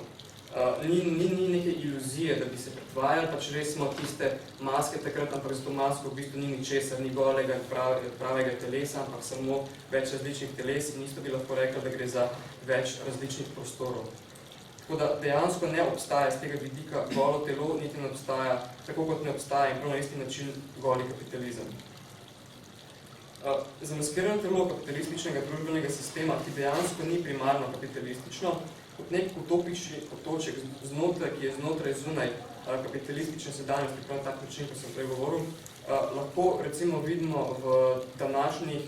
Ni neke iluzije, da bi se pretvajali, pač res smo tiste maske takrat, ampak za to masko v bistvu ni ničesar, ni golega pravega telesa, ampak samo več različnih teles in isto bi lahko rekla, da gre za več različnih prostorov. Tako da dejansko ne obstaja z tega vidika golo telo, niti ne obstaja, tako kot ne obstaja in prav na isti način goli kapitalizem. Zamaskirano telo kapitalističnega družbenega sistema, ki dejansko ni primarno kapitalistično, kot nek utopični otoček, ki je znotraj zunaj kapitalistične sedanjosti, prav tak način, ko sem prej govoril, lahko recimo vidimo v današnjih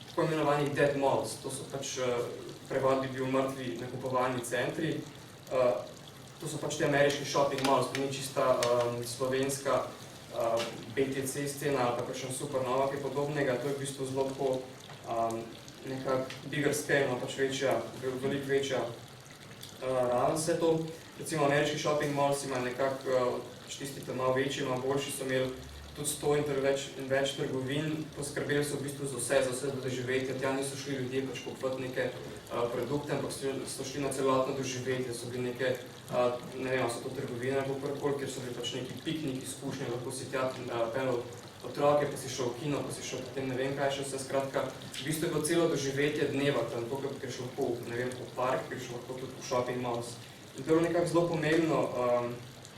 tako imenovanih dead malls. To so pač prevod bi bil mrtvi nakupovalni centri. To so pač te ameriški shopping malls, to ni čista slovenska BTC scena ali pa kakšen Supernova, kaj podobnega. To je v bistvu zelo tako nekak bigger scale, pač veliko večja raven vse to. Recimo ameriški shopping malls imajo nekako tisti tam malo večji, malo boljši, so imeli tudi 100 in več trgovin, poskrbeli so v bistvu za vse doživetje. Tja niso šli ljudje pač kupovati neke produkte, ampak so šli na celotno doživetje, so bili neke, ne vem, so to trgovine ali kakorkoli, kjer so bili pač neki piknik izkušnje, lahko si tja pelil otroke, pa si šel v kino, pa si šel potem ne vem kaj še vse, skratka, v bistvu je bilo celo doživetje dneva, tam to, ker greš lahko v park, greš lahko tudi v shopping malls. In to je nekako zelo pomembno,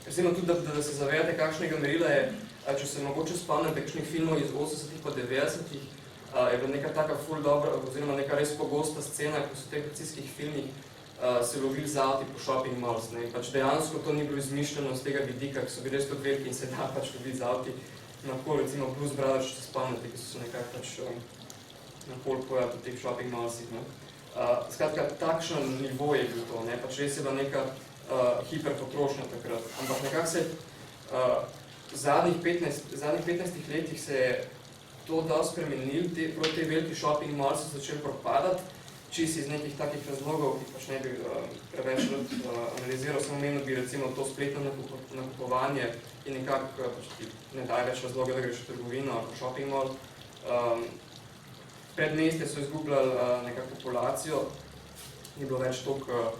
recimo tudi, da se zavedate, kakšnega merila je, če se mogoče spomnite kakšnih filmov iz 80-ih pa 90-ih, je bila neka taka ful dobra, oziroma neka res pogosta scena, ko so v teh akcijskih filmih se lovili z avti po shopping malls. Pač dejansko to ni bilo izmišljeno z tega vidika, ki so bili res tudi veliki in se da pač loviti z avti. Na pol, recimo Blues Brothers, če se spomnite, ki so nekako pač na pol pojali po teh shopping mallsih. Skratka, takšen nivo je bil to, pač res je bila neka hiperpotrošnja takrat. Ampak nekako se v zadnjih 15 letih se je to dosti spremenil, te veliki shopping malls so začeli propadati, čisto iz nekih takih razlogov, ki pač ne bi preveč analiziral, samo menil bi recimo to spletno nakupovanje in nekako ne daje več razloga, da greš v trgovino ali v shopping mall. Predmestje so izgubljali nekako populacijo, ni bilo več toliko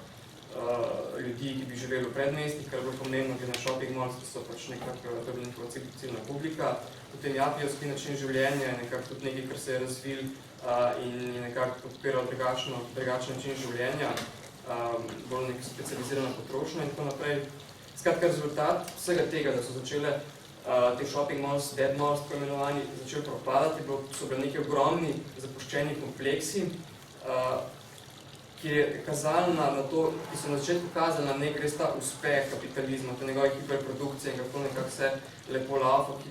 ljudi, ki bi živeli v predmestih, kar je bilo pomembno, ker na shopping malls so pač nekako, to je bila nekako ciljna publika. Potem japijevski način življenja je nekako tudi nekaj, kar se je razvil in je nekako podpiral drugačen način življenja, bolj neka specializirana potrošnja in tako naprej. Skratka, rezultat vsega tega, da so začele te shopping malls, dead malls, tako imenovani, začeli propadati, so bili neki ogromni zapuščeni kompleksi, ki je kazali na to, ki so na začetku kazali na nek res ta uspeh kapitalizma, te njegove hiperprodukcije in kako nekako vse lepo laufa, ki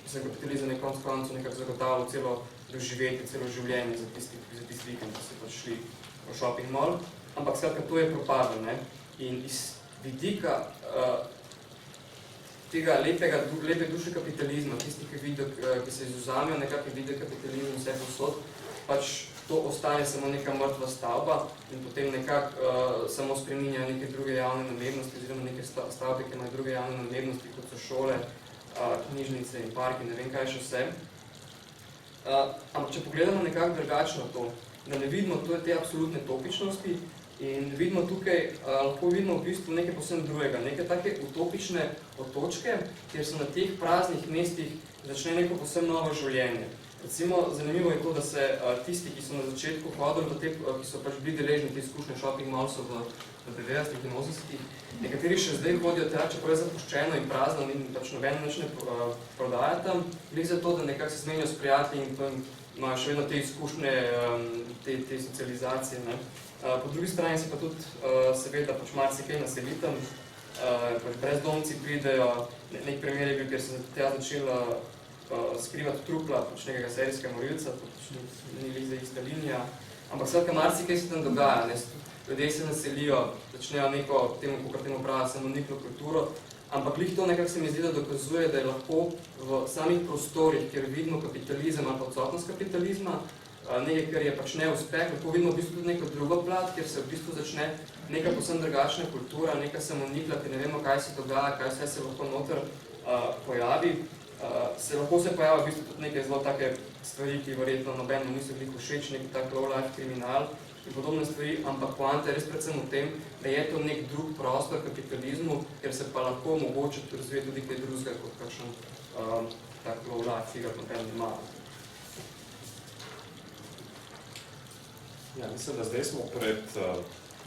se kapitalizem je konec koncev nekako zagotavljal celo doživetje, celo življenje za tisti vikend, ki so pač šli v shopping mall. Ampak skratka, to je propadlo, in iz vidika tega lepe duše kapitalizma, tisti, ki se izvzamejo nekako vidijo kapitalizem vse povsod, pač to ostane samo neka mrtva stavba in potem nekako samo spreminjajo neke druge javne namernosti oziroma neke stavbe, ki imajo druge javne namernosti, kot so šole, knjižnice in parki, ne vem kaj še vse. Ampak če pogledamo nekako drugačno to, da ne vidimo te absolutne topičnosti in vidimo tukaj, lahko vidimo v bistvu nekaj povsem drugega, neke take utopične otočke, kjer so na teh praznih mestih začne neko povsem novo življenje. Recimo, zanimivo je to, da se tisti, ki so na začetku hodili, ki so pač bili deležni te izkušnje shopping mallsov v 90-ih in 80-ih, nekateri še zdaj hodijo tja, čeprav je zapuščeno in prazno in pač noben nič ne prodaja tam, glih zato, da nekako se zmenijo s prijatelji in imajo še vedno te izkušnje, te socializacije. Ne. Po drugi strani se pa tudi seveda pač marsikaj naseli tam, pač brezdomci pridejo, nek primer je bil, kjer se tja začela skrivati trupla pač nekega serijskega morilca, pač ni lih za ista linija, ampak vsaka marsikaj se tam dogaja, ne. Ljudje se naselijo, začnejo neko, kakor temu pravi, samoniklo kulturo, ampak lih to nekako se mi zdi, da dokazuje, da je lahko v samih prostorih, kjer vidimo kapitalizem ali pa odsotnost kapitalizma, nekaj, kar je pač neuspeh, lahko vidimo v bistvu tudi neko drugo plat, kjer se v bistvu začne neka povsem drugačna kultura, neka samonikla, ki ne vemo, kaj se dogaja, kaj vse se lahko noter pojavi. Lahko se pojavi v bistvu tudi nekaj zelo take stvari, ki verjetno nobeno niso bili všeč, nek tak low-life kriminal in podobne stvari, ampak poanta je res predvsem v tem, da je to nek drug prostor kapitalizmu, ker se pa lahko mogoče razvije tudi kaj drugega kot kakšen tak low-life, ki ga potem ima. Ja, mislim, da zdaj smo pred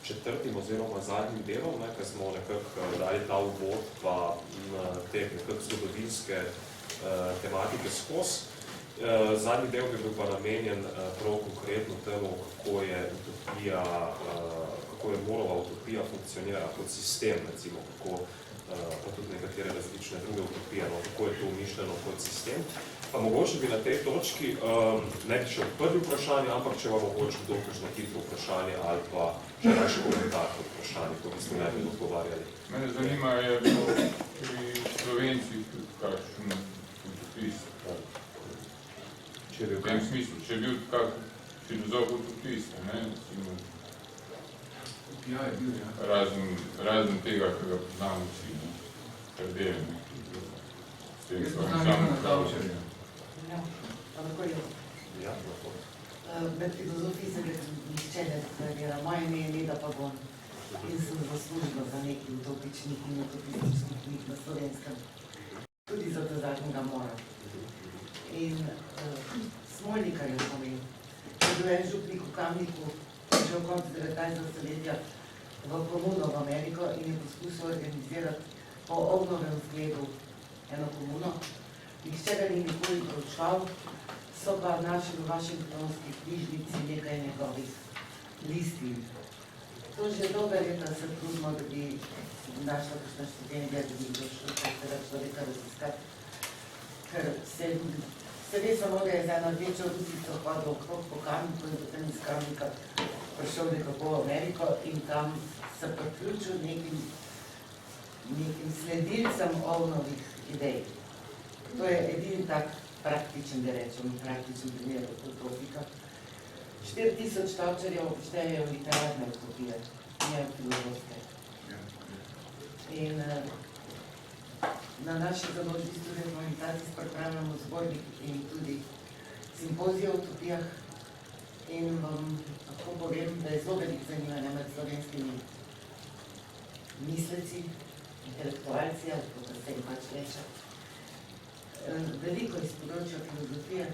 četrtim oziroma zadnjim delom, ker smo nekako dali ta uvod pa na te nekako zgodovinske tematike skozi. Zadnji del bi bil pa namenjen prav konkretno temu, kako je utopija, kako je morala utopija funkcionira kot sistem, recimo, kako pa tudi nekatere različne druge utopije, no, kako je to umišljeno kot sistem. Pa mogoče bi na tej točki ne bi še odprli vprašanje, ampak če vam mogoče kdo kakšno hitro vprašanje ali pa še raje komentar kot vprašanje, ko bi smo ne bi odgovarjali. Mene zanima, je bilo pri Slovencih kakšen utopist, v tem smislu, če je bil kak filozof utopist, ne, Ja, je bil, ja. Razen tega, ki ga poznamo vsi, ne, Kardelj, ne, Jaz poznam Ivana Tavčarja. Ja, pa lahko je. Ja, lahko. Med filozofiji se nihče ne deklarira. Moje ime je Leda Pagon in sem zaslužila za neki utopičnih in utopističnih knjig na Slovenskem. Tudi za Zadnjega mora. In Smolnikar je pomenil. Je bil en župnik v Kamniku, že v koncu 19. stoletja v komuno v Ameriko in je poskušal organizirati po Ovnovem zgledu eno komuno. Nihče ga ni nikoli proučeval, so pa našli v Washingtonski knjižnici nekaj njegovih listin. To že dolga leta se trudimo, da bi našla kakšna študentja, da bi došlo tega človeka raziskati. Ker se ve samo, da je z eno rdečo rusico hodil okrog po Kamniku in potem iz Kamnika prišel nekako v Ameriko in tam se priključil nekim sledilcem Ovnovih idej. To je edini tak praktičen, da rečem, praktičen primer utopika. 4000 Tavčarjev štejejo literarne utopije, ne filozofske. In na naši založbi Studija komunikacije pripravljamo zbornik in tudi simpozije o utopijah in vam lahko povem, da je zelo veliko zanimanja med slovenskimi misleci, intelektualci, ali kako se jim pač reče. Veliko iz področja filozofije,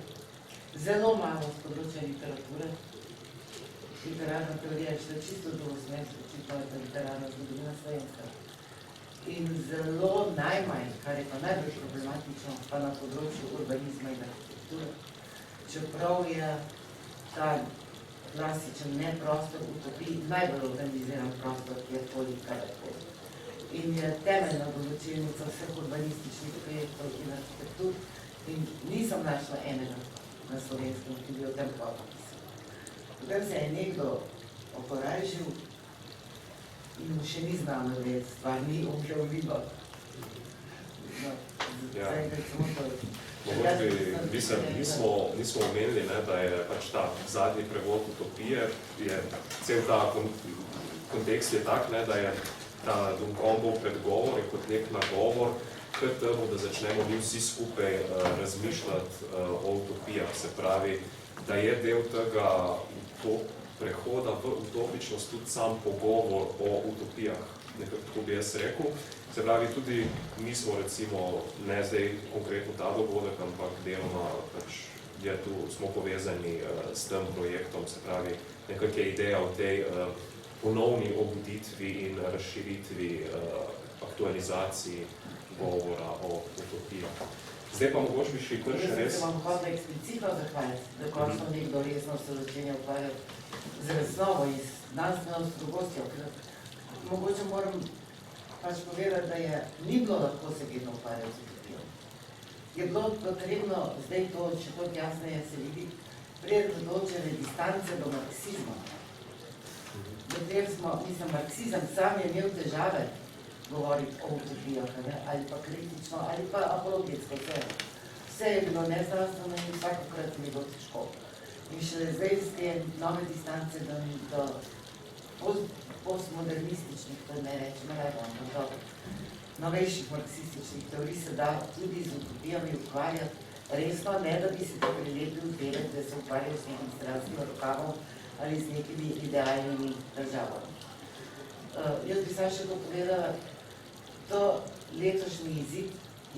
zelo malo iz področja literature. Literarna teorija je šla čisto do smislu, očitno je ta literarna zgodovina slovenska. In zelo najmanj, kar je pa najbolj problematično, pa na področju urbanizma in arhitekture. Čeprav je ta klasičen neprostor utopij najbolj organiziran prostor, kjerkoli, kadarkoli. In je temeljna določilnica vseh urbanističnih projektov in arhitektur in nisem našla enega na Slovenskem, ki bi o tem popisal. Potem se je nekdo okorajžil in mu še ni znano, da je stvar ni objavljiva. Nismo omenili, da je pač ta zadnji prevod utopije, cel ta kontekst je tak, da je ta Dunkombov predgovor je kot nek nagovor k temu, da začnemo mi vsi skupaj razmišljati o utopijah. Se pravi, da je del tega prehoda v utopičnost tudi sam pogovor o utopijah, nekako tako bi jaz rekel. Se pravi, tudi mi smo recimo, ne zdaj konkretno ta dogodek, ampak deloma pač smo povezani s tem projektom, se pravi, nekako je ideja o tej ponovni obuditvi in razširitvi aktualizaciji govora o utopijah. Zdaj pa mogoče bi še kar še res... Jaz se vam hodila eksplicitno zahvaliti, da končno nekdo resno se začenja ukvarjati z raznovo in znanstveno strogostjo. Mogoče moram pač povedati, da ni bilo lahko se vedno ukvarjati z utopijo. Je bilo potrebno, zdaj to še toliko jasneje se vidi, prejeti določene distance do marksizma. Dokler smo, marksizem sam je imel težave govoriti o utopijah, ali pa kritično, ali pa apologetsko. Vse je bilo nezdravstveno in vsakokrat mi bilo težko. In šele zdaj z te nove distance do postmodernističnih, to ne rečem rado, ampak do novejših marksističnih teorij se da tudi z utopijami ukvarjati resno, ne da bi se to prilepil delek, da se ukvarjal s nekim stranskim rokavom ali z nekimi idealnimi državami. Jaz bi samo še to povedala, to letošnji izid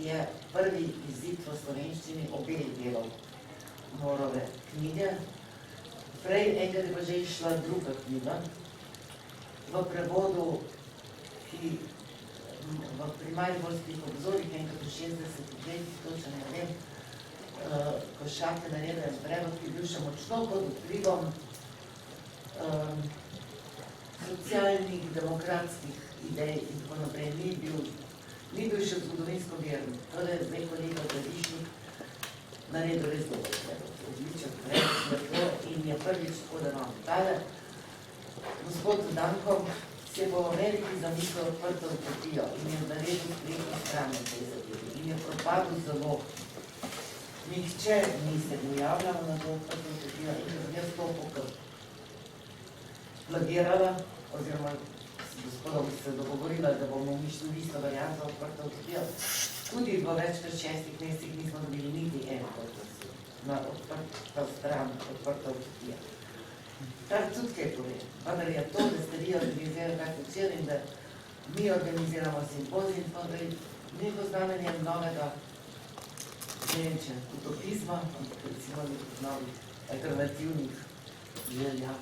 je prvi izid v slovenščini obeh delov Morove knjige. Prej enkrat je pa že išla druga knjiga, v prevodu, ki v primariborskih obzorih, enkrat v 60 letih, točno ne vem, Košak je naredil en prevod, ki je bil še močno pod vplivom socialnih, demokratskih idej in tako naprej, ni bil še zgodovinsko veren. Torej, zdaj kolega Gradišnik naredil res dober prevod, odličen prevod in je prvič tako, da imam tale. Gospod Danko se bo v Ameriki zamislil odprto utopijo in je naredil spletno stran na tej zadevi in je propadil zelo. Nihče ni se ujavljal na to odprto utopijo in sem jaz to pokal plagirala, oziroma s gospodom se dogovorila, da bomo mišli v isto varianto odprto utopijo. Tudi v več kot 6 mesecih nismo dobili niti en podpis na odprto stran odprto utopijo. Kar tudi kaj pove, vendar je to, da ste vi organizirali tak večer in da mi organiziramo simpozij in tako naprej, ni to znamenje novega, ne vem če, utopizma, recimo novih alternativnih želja.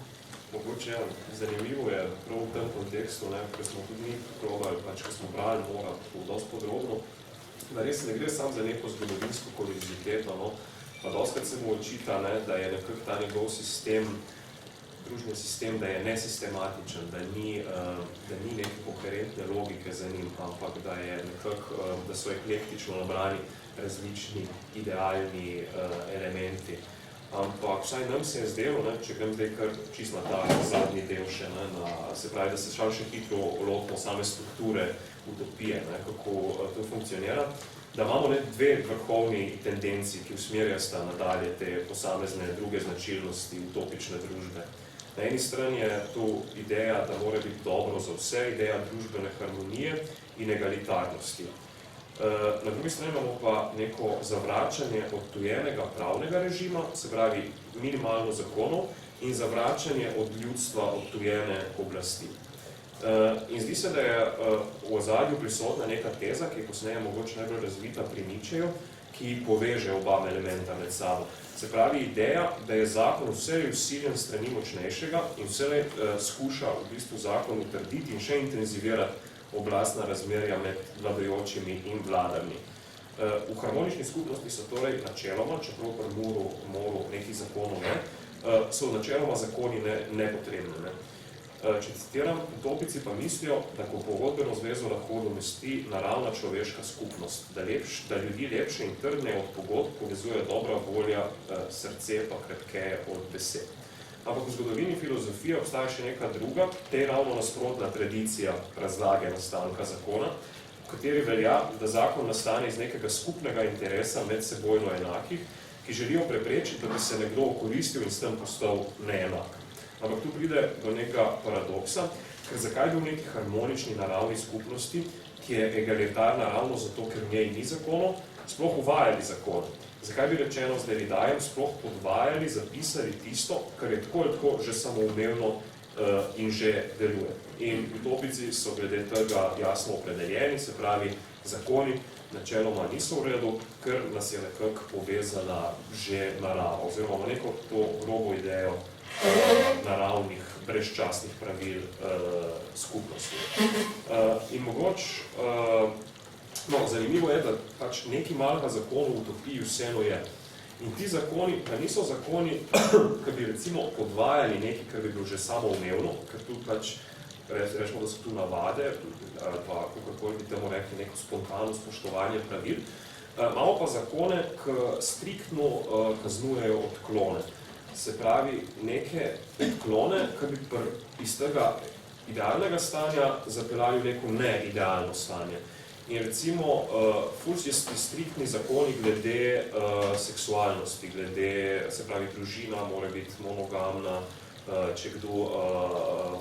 Mogoče zanimivo je prav v tem kontekstu, ker smo tudi mi probali, ker smo brali Mora dosti podrobno, da res ne gre samo za neko zgodovinsko kurioziteto, pa dostakrat se mu očita, da je nekako ta njegov sistem, družbeni sistem, da je nesistematičen, da ni neke koherentne logike za njim, ampak da je nekako, da so eklektično nabrani različni idealni elementi. Ampak vsaj nam se je zdelo, če grem zdaj kar čisto na ta zadnji del še, se pravi, da se še hitro lotimo same strukture utopije, kako to funkcionira, da imamo dve vrhovni tendenci, ki usmerjata nadalje te posamezne druge značilnosti utopične družbe. Na eni strani je to ideja, da mora biti dobro za vse, ideja družbene harmonije in egalitarnosti. Na drugi strani imamo pa neko zavračanje odtujenega pravnega režima, se pravi minimalno zakonov, in zavračanje od ljudstva odtujene oblasti. In zdi se, da je v ozadju prisotna neka teza, ki je kasneje mogoče najbolj razvita pri Nietzscheju, ki poveže oba elementa med sabo. Se pravi ideja, da je zakon vselej vsiljen strani močnejšega in vselej skuša v bistvu zakon utrditi in še intenzivirati oblastna razmerja med vladajočimi in vladami. V harmonični skupnosti so torej načeloma, čeprav pri moru nekih zakonov ne, so načeloma zakoni nepotrebni. Če citiram, utopici pa mislijo, da ko pogodbeno zvezo lahko domesti naravna človeška skupnost, da ljudi lepše in trdneje od pogodb povezujejo dobra volja, srce pa krepkeje od besed. Ampak v zgodovini filozofije obstaja še neka druga, tej ravno nasprotna tradicija razlage nastanka zakona, v kateri velja, da zakon nastane iz nekega skupnega interesa medsebojno enakih, ki želijo preprečiti, da bi se nekdo okoristil in s tem postal neenak. Ampak tu pride do nekega paradoksa, ker zakaj bi v neki harmonični naravni skupnosti, ki je egalitarna ravno zato, ker v njej ni zakonov, sploh uvajali zakon. Zakaj bi rečeno z Derridajem sploh podvajali, zapisali tisto, kar je tako ali tako že samoumevno in že deluje. In utopici so glede tega jasno opredeljeni, se pravi, zakoni načeloma niso v redu, ker nas je nekako povezala že narava, oziroma neko to grobo idejo naravnih brezčasnih pravil skupnosti. In mogoče, zanimivo je, da pač nekaj malega zakonov v utopiji vseeno je. In ti zakoni pa niso zakoni, ki bi recimo podvajali nekaj, kar bi bilo že samoumevno, ker tu pač rečemo, da so tu navade, pa kakorkoli bi temu rekli, neko spontano spoštovanje pravil. Imamo pa zakone, ki striktno kaznujejo odklone. Se pravi, neke odklone, ki bi iz tega idealnega stanja zapeljali v neko neidealno stanje. In recimo, ful je striktni zakoni glede seksualnosti, glede, se pravi, družina mora biti monogamna, če kdo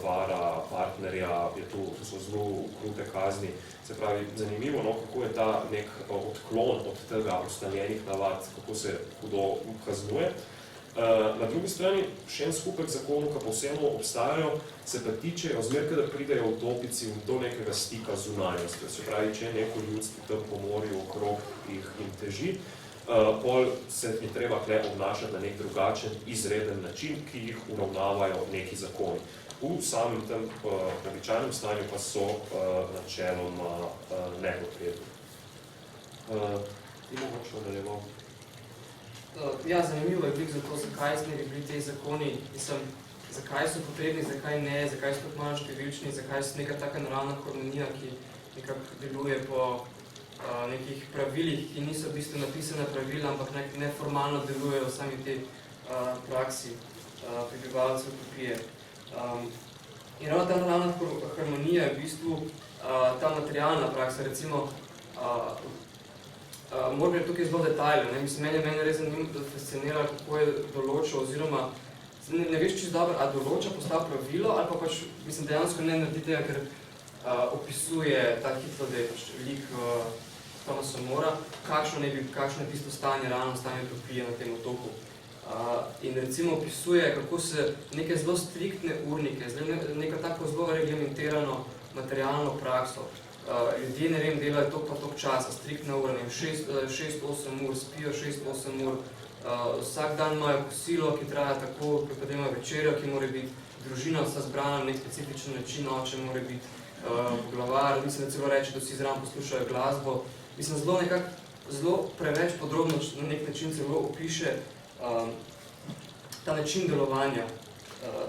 vara partnerja, to so zelo krute kazni. Se pravi, zanimivo, kako je ta nek odklon od tega ustaljenih navad, kako se hudo kaznuje. Na drugi strani, še en skupek zakonov, ki povsemo obstajajo, se pa tičejo, zmeraj, da pridejo utopici do nekega stika z zunanjostjo. Se pravi, če neko ljudstvo tam po morju okrog jim teži, pol se je treba tle obnašati na nek drugačen, izreden način, ki jih uravnavajo neki zakoni. V samem tem običajnem stanju pa so načeloma nepotrebni. In mogoče nadaljeval. Ja, zanimivo je veliko za to, zakaj so bili te zakoni, zakaj so potrebni, zakaj ne, zakaj so tako malo številčni, zakaj so neka taka naravna harmonija, ki nekako deluje po nekih pravilih, ki niso v bistvu napisane pravila, ampak neformalno delujejo v sami tej praksi prebivalcev utopije. In ravno ta naravna harmonija je v bistvu ta materialna praksa, recimo mora biti tukaj zelo detajlno. Mene res fascinira, kako je določil, oziroma ne veš čisto dobro, ali določa postav pravilo, ali pa pač dejansko ne naredi tega, ker opisuje ta hitro, da je pač lik Thomasa Morea, kakšno je tisto stanje, realno stanje utopije na tem otoku. In recimo opisuje, kako se neke zelo striktne urnike, neko tako zelo reglementirano materialno prakso, ljudje, ne vem, delajo toliko časa, striktna ura, 6-8 ur, spijo 6-8 ur, vsak dan imajo kosilo, ki traja tako, potem imajo večerjo, ki mora biti družina vsa zbrana na nek specifičen način, oče mora biti poglavar, da celo reče, da vsi zraven poslušajo glasbo. Zelo preveč podrobno na nek način celo opiše ta način delovanja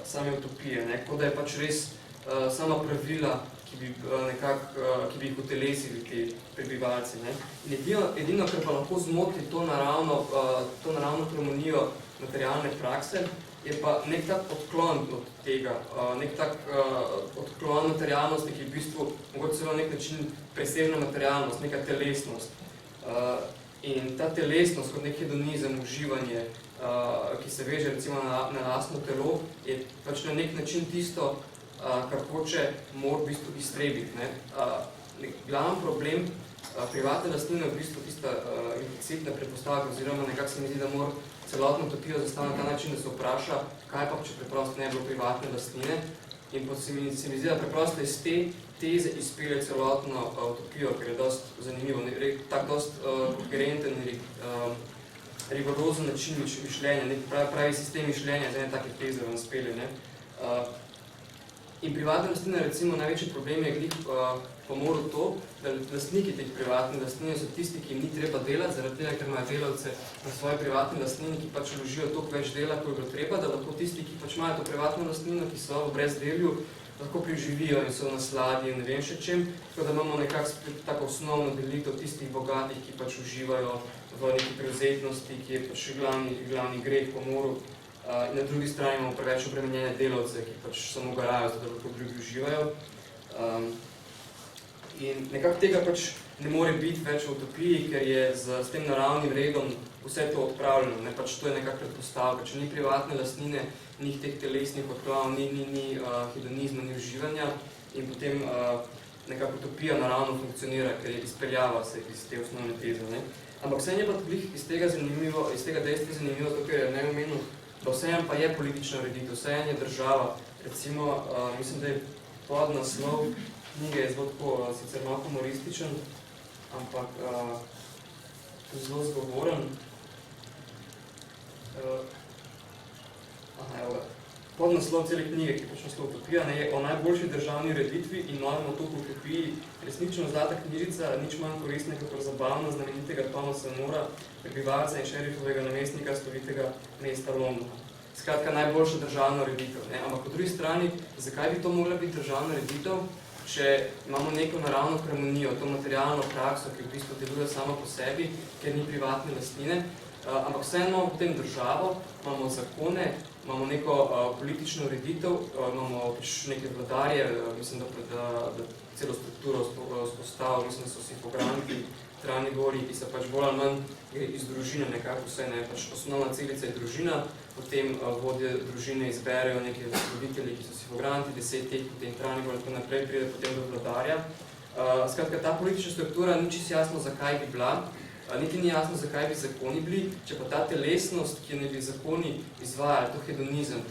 same utopije, kot da je pač res sama pravila, ki bi jih utelesili ti prebivalci. In edino, kar pa lahko zmoti to naravno harmonijo materialne prakse, je pa nek tak odklon od tega, nek tak odklon materialnosti, ki je v bistvu mogoče celo nek način presežna materialnost, neka telesnost. In ta telesnost, kot nek hedonizem, uživanje, ki se veže recimo na lastno telo, je pač na nek način tisto, kar hoče mora v bistvu iztrebiti. Glavni problem privatne lastnine je v bistvu tista implicitna predpostavka, oziroma nekako se mi zdi, da mora celotno utopijo zastaviti na ta način, da se vpraša, kaj pa, če preprosto ne bi bilo privatne lastnine. In se mi zdi, da preprosto iz te teze izpelje celotno utopijo, ker je dosti zanimivo, tako dosti koherenten in rigorozen način mišljenja, pravi sistem mišljenja za ene take teze vam spelje. In privatne lastnine, recimo, največji problem je glih pomoril to, da lastniki teh privatnih lastnine so tisti, ki jim ni treba delati, zaradi tega, ker imajo delavce na svoje privatne lastnine, ki pač vložijo toliko več dela, kot je bilo treba, da lahko tisti, ki pač imajo to privatno lastnino, ki so v brezdelju, lahko preživijo in so na sladji in ne vem še čem, tako da imamo nekako tako osnovno delitev tistih bogatih, ki pač uživajo v neki prevzetnosti, ki je pač glavni greh pomoril. In na drugi strani imamo preveč obremenjene delavce, ki pač samo garajo, zato da lahko drugi uživajo. In nekako tega pač ne more biti več v utopiji, ker je s tem naravnim redom vse to odpravljeno. Pač to je nekako predpostavka. Če ni privatne lastnine, ni teh telesnih odklonov, ni hedonizma, ni uživanja in potem nekako utopija naravno funkcionira, ker je izpeljava se iz te osnovne teze. Ampak vseeno je pa tudi iz tega dejstva zanimivo, to, ker je neomenil, da vseeno pa je politična ureditev, vseeno je država. Recimo, mislim, da je podnaslov knjige je zelo tako, sicer malo humorističen, ampak zelo zgovoren. Evo ga. podnaslov cele knjige, ki je pač naslov Utopija, je o najboljši državni ureditvi in novem otoku Utopiji. Resnično zlata knjižica, nič manj koristna kot zabavna znamenitega Thomasa Moora, prebivalca in šerifovega namestnika slovitega mesta Londona. Skratka, najboljša državna ureditev. Ampak po drugi strani, zakaj bi to mogla biti državna ureditev, če imamo neko naravno harmonijo, to materialno prakso, ki v bistvu deluje sama po sebi, ker ni privatne lastnine, ampak vseeno imamo potem državo, imamo zakone, imamo neko politično ureditev, imamo neke vladarje, mislim, da celo strukturo spostavil, mislim, da so vsi programki, Trani Gori, ki se pač bolj ali manj iz družine nekako vse, pač osnovna celica je družina, potem vodje družine izberejo neke voditelji, ki so sifogranti, 10 teh, potem Trani Gori, tako naprej pride potem do vladarja. Skratka, ta politična struktura ni čisto jasno, zakaj bi bila, niti ni jasno, zakaj bi zakoni bili, če pa ta telesnost, ki ne bi zakoni izvajali, to hedonizem,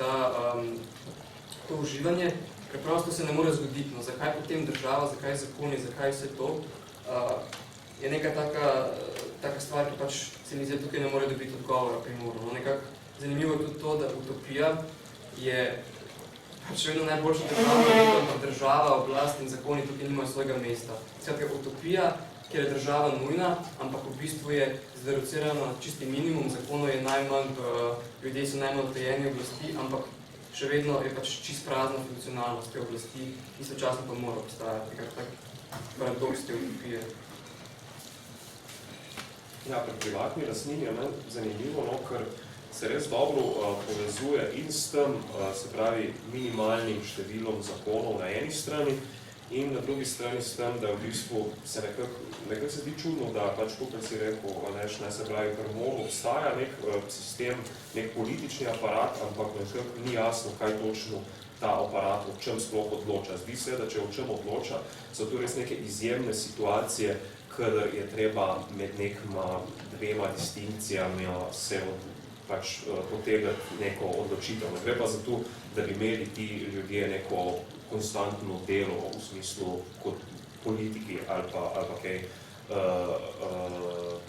to uživanje, preprosto se ne more zgoditi. No, zakaj potem država, zakaj zakoni, zakaj vse to, je neka taka stvar, ki pač se mi zdaj tukaj ne more dobiti odgovora primorno. No, nekako zanimivo je tudi to, da utopija je pač vedno najboljša država, država, oblast in zakoni tukaj nimajo svojega mesta. Skratka, utopija, kjer je država nujna, ampak v bistvu je zreducirana na čisti minimum, zakonov je najmanj, ljudje so najmanj odtajeni oblasti, ampak še vedno je pač čist prazna funkcionalnost te oblasti, istočasno pa mora obstajati, kar tak paradoks te utopije. Ja, pri privatni lastnini je zanimivo, no, ker se res dobro povezuje in s tem, se pravi, minimalnim številom zakonov na eni strani in na drugi strani s tem, da v bistvu se nekako se zdi čudno, da pač, kot si rekel, se pravi, pri Mooru obstaja nek sistem, nek politični aparat, ampak nekako ni jasno, kaj točno ta aparat o čem sploh odloča. Zdi se, da če o čem odloča, so tu res neke izjemne situacije, kadar je treba med nekima dvema distinkcijami se pač potegati neko odločitev. Ne gre pa za to, da bi imeli ti ljudje neko konstantno delo v smislu kot politiki ali pa kaj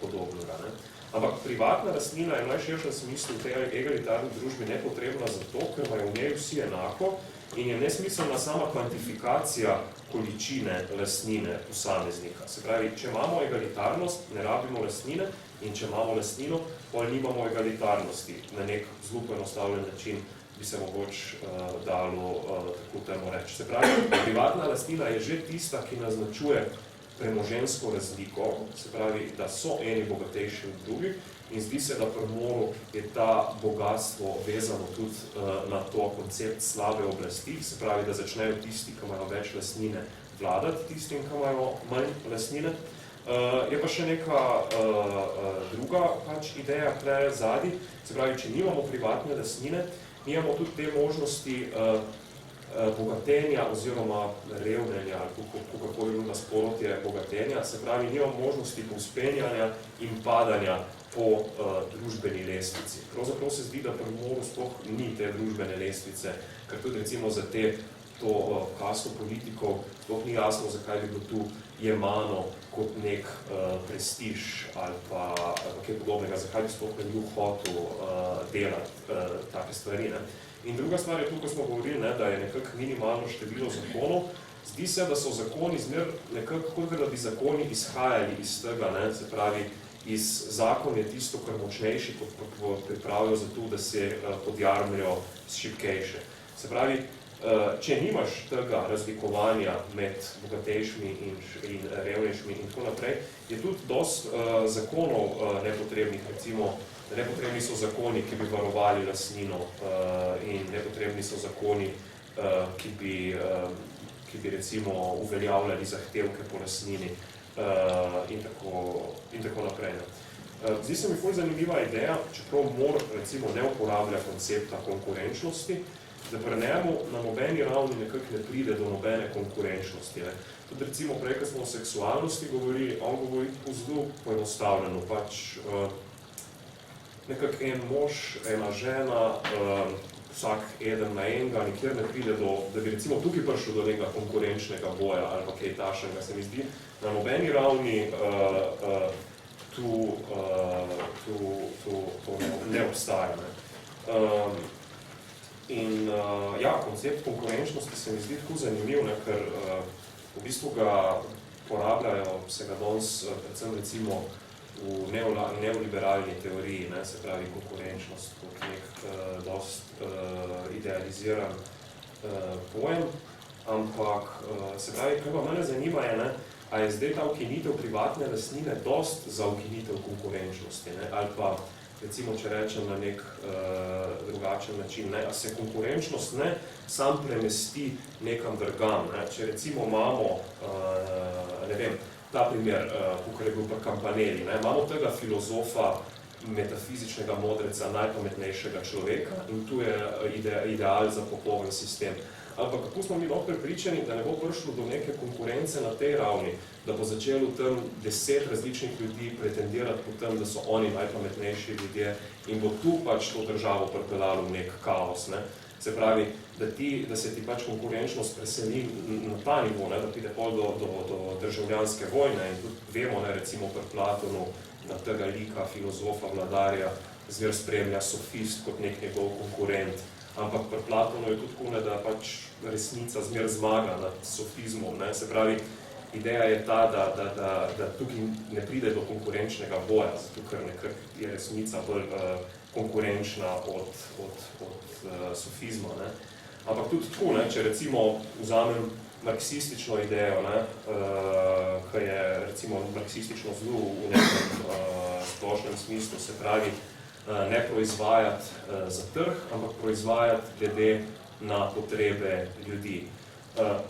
podobnega. Ne? Ampak privatna lastnina je v najširšem smislu v tej egalitarni družbi nepotrebna zato, ker imajo v njej vsi enako in je nesmiselna sama kvantifikacija količine lastnine posameznika. Se pravi, če imamo egalitarnost, ne rabimo lastnine in če imamo lastnino, pa nimamo egalitarnosti. Na nek zelo poenostavljen način bi se mogoče dalo tako temu reči. Se pravi, privatna lastnina je že tista, ki naznačuje premoženjsko razliko, se pravi, da so eni bogatejši od drugih in zdi se, da pri Mooru je ta bogatstvo vezano tudi na to koncept slabe oblasti, se pravi, da začnejo tisti, ki imajo več lastnine, vladati tistim, ki imajo manj lastnine. Je pa še neka druga pač ideja tukaj zadaj, se pravi, če nimamo privatne lastnine, nimamo tudi te možnosti bogatenja oziroma revnenja, kako je bilo nasprotje bogatenja, se pravi, nimamo možnosti povzpenjanja in padanja po družbeni lestvici. Pravzaprav se zdi, da pri Mooru sploh ni te družbene lestvice, ker tudi recimo za to kasto politikov sploh ni jasno, zakaj bi bilo tu jemano kot nek prestiž ali pa kaj podobnega, zakaj bi sploh ne bil hotel delati take stvari. Ne? In druga stvar je tu, ko smo govorili, da je nekako minimalno število zakonov. Zdi se, da so zakoni zmer nekako, kot da bi zakoni izhajali iz tega, ne? Se pravi, iz zakon je tisto, kar močnejši pripravijo za to, da se podjarmijo šibkejše. Se pravi, če nimaš tega razlikovanja med bogatejšimi in revnejšimi in tako naprej, je tudi dosti zakonov nepotrebnih, recimo, nepotrebni so zakoni, ki bi varovali lastnino in nepotrebni so zakoni, ki bi recimo uveljavljali zahtevke po lastnini in tako naprej. Zdi se mi ful zanimiva ideja, čeprav Moore recimo ne uporablja koncepta konkurenčnosti, da pri njemu na nobeni ravni nekako ne pride do nobene konkurenčnosti. Ne. Tudi recimo prej, ko smo o seksualnosti govorili, on govori zelo poenostavljeno, pač nekako en mož, ena žena, vsak eden na enega, nikjer ne pride do, da bi recimo tukaj prišel do nekega konkurenčnega boja ali pa kaj tašnega, se mi zdi, na nobeni ravni tu ne obstaja. Ne. In ja, koncept konkurenčnosti se mi zdi tako zanimiv, ne, ker v bistvu ga porabljajo, se ga danes predvsem recimo v neoliberalni teoriji, ne, se pravi konkurenčnost kot nek dost idealiziran pojem, ampak se pravi, kaj pa mene zanima je, ne, a je zdaj ta ukinitev privatne lastnine dost za ukinitev konkurenčnosti, ne, ali pa recimo, če rečem na nek drugačen način, ne, a se konkurenčnost ne sam premesti nekam drugam, ne, če recimo imamo, ne vem, ta primer, kakor je bil pri Campanelli, ne, imamo tega filozofa, metafizičnega modreca, najpametnejšega človeka in tu je ideal za popoln sistem. Ampak kako smo mi lahko prepričani, da ne bo prišlo do neke konkurence na tej ravni, da bo začelo tam 10 različnih ljudi pretendirati po tem, da so oni najpametnejši ljudje in bo tu pač to državo pripeljalo v nek kaos, ne. Se pravi, da se ti pač konkurenčnost preseli na ta nivo, ne, da pride pol do državljanske vojne in tudi vemo, ne, recimo pri Platonu, na tega lika, filozofa, vladarja, zmer spremlja sofist kot nek njegov konkurent. Ampak pri Platonu je tudi tako, da pač resnica zmer zmaga nad sofizmom, ne. Se pravi, ideja je ta, da tukaj ne pride do konkurenčnega boja, zato ker nekako je resnica bolj konkurenčna od sofizma, ne. Ampak tudi tako, ne, če recimo vzamem marksistično idejo, ne, ki je recimo marksistično zelo v nekem splošnem smislu, se pravi, ne proizvajati za trg, ampak proizvajati glede na potrebe ljudi.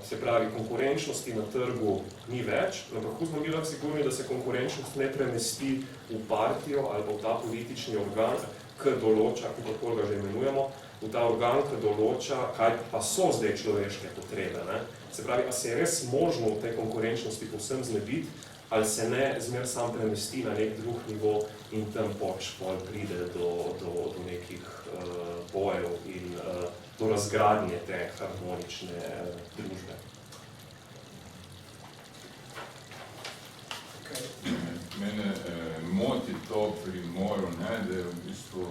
Se pravi, konkurenčnosti na trgu ni več, ampak kako smo mi lahko sigurni, da se konkurenčnost ne premesti v partijo ali pa v ta politični organ, ki določa, kako ga že imenujemo, v ta organ, ki določa, kaj pa so zdaj človeške potrebe, ne. Se pravi, a se je res možno v tej konkurenčnosti povsem znebiti, ali se ne zmer sam premesti na nek drug nivo in tam pač pol pride do nekih bojev in do razgradnje te harmonične družbe. Mene moti to pri Moru, ne, da je v bistvu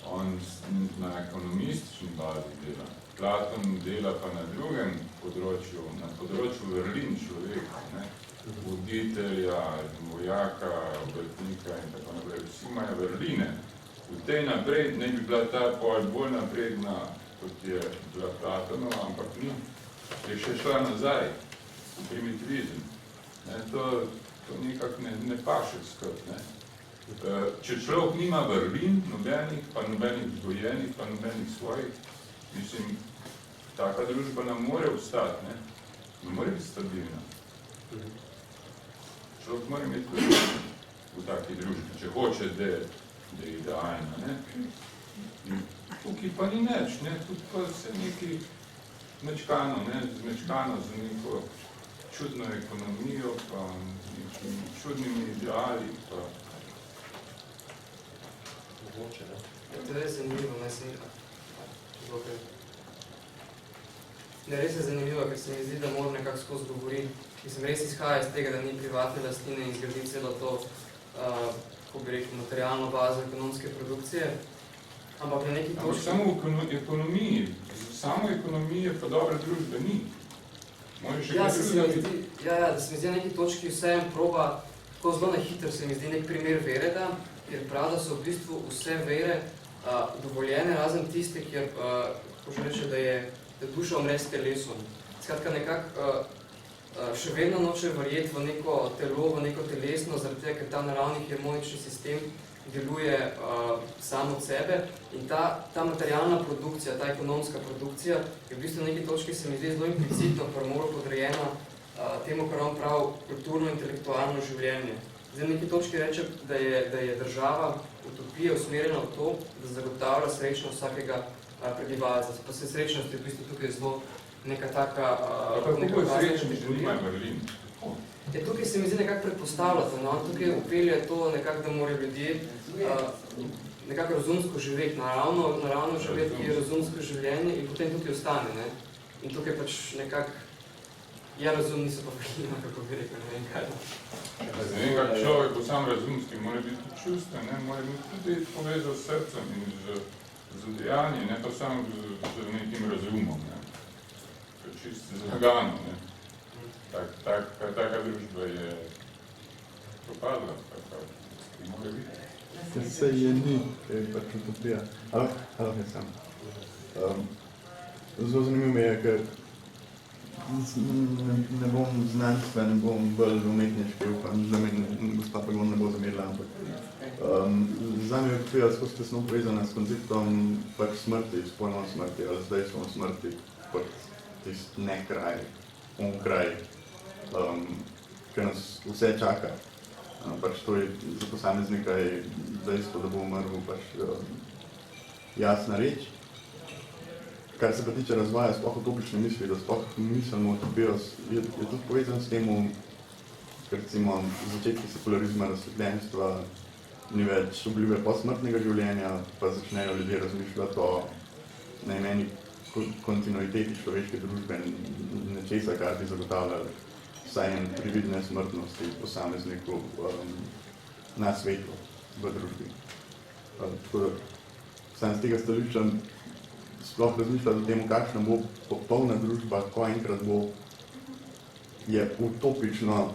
on na ekonomistični bazi dela. Platon dela pa na drugem področju, na področju vrlin človeka, ne. Voditelja, vojaka, obrtnika in tako naprej. Vsi imajo vrline. V tej naprej ne bi bila ta bolj napredna, kot je bila Platonova, ampak ni. Je še šla nazaj v primitivizem. Ne, to nekako ne paše skrb, ne. Če človek nima vrlin, nobenih, pa nobenih vzgojenih, pa nobenih svojih, mislim, taka družba ne more obstati, ne. Ne more biti stabilna. Človek mora imeti vrlin v taki družbi, če hoče, da je idealna, ne. In tukaj pa ni neč, ne, tudi pa se neki zmečkano, ne, zmečkano za neko čudno ekonomijo, pa nekimi čudnimi ideali, pa mogoče, ne? To je res zanimivo, ne se ne, res je zanimivo, ker se mi zdi, da moram nekako skozi govoriti. Mislim, res izhaja iz tega, da ni privatne lastnine in zgradi celo to, kako bi rekel, materialno bazo ekonomske produkcije. Ampak na neki točki... samo v ekonomiji, samo ekonomije pa dobre družbe ni. Ja, da se mi zdi na neki točki vsejem proba, tako zelo na hitro se mi zdi nek primer vere, da, ker prav, da so v bistvu vse vere dovoljene, razen tiste, kjer, kako že reče, da je duša umre s telesom. Skratka, nekako še vedno noče verjeti v neko telo, v neko telesno, zaradi tega, ker ta naravni harmonični sistem deluje sam od sebe in ta materialna produkcija, ta ekonomska produkcija je v bistvu na neki točki se mi zdi zelo implicitno premalo podrejena temu, kar on pravi, kulturno-intelektualno življenje. Zdaj na neki točki reče, da je država utopija usmerjena v to, da zagotavlja srečno vsakega prebivalca. Pa se srečnost je v bistvu tukaj zelo neka taka... Kako je srečni, že nimajo vrlin? Tukaj se mi zdi nekako predpostavljati, no? Tukaj upelje to nekako, da morajo ljudje nekako razumsko živeti, naravno živeti, ki je razumsko življenje in potem tukaj ostane, ne? In tukaj pač nekako ja razum, niso pa vrlina, kako bi rekel, ne vem kaj. Ne vem, kak človek bo sam razumski, mora biti čustven, ne? Mora biti tudi povezal s srcem in z z dejanji, ne pa samo z nekim razumom, ne. To je čisto zlagano, ne. Taka družba je propadla, taka mora biti. Se je ni, je pač utopija. Alo, je sam. Zelo zanimivo mi je, ker ne bom znanstven, ne bom bolj umetniški, upam, da mi gospa Pagon ne bo zamerila, ampak zame je utopija skozi tesno povezana s konceptom pač smrti, s pojmom smrti, ali z dejstvom smrti, kot tisti ne kraj, on kraj, ki nas vse čaka. Pač to je za posameznika je dejstvo, da bo umrl pač jasna reč. Kar se pa tiče razvoja sploh utopične misli, da sploh mislimo utopijo, je tudi povezan s temu, ker recimo v začetki sekularizma, razsvetljenstva ni več obljube posmrtnega življenja, pa začnejo ljudje razmišljati o najmeni kontinuiteti človeške družbe, nečesa, kar bi zagotavljali vsaj en privid nesmrtnosti posamezniku na svetu, v družbi. Tako da, sam z tega stališča sploh razmišljati o tem, kakšna bo popolna družba, ko enkrat bo, je utopično,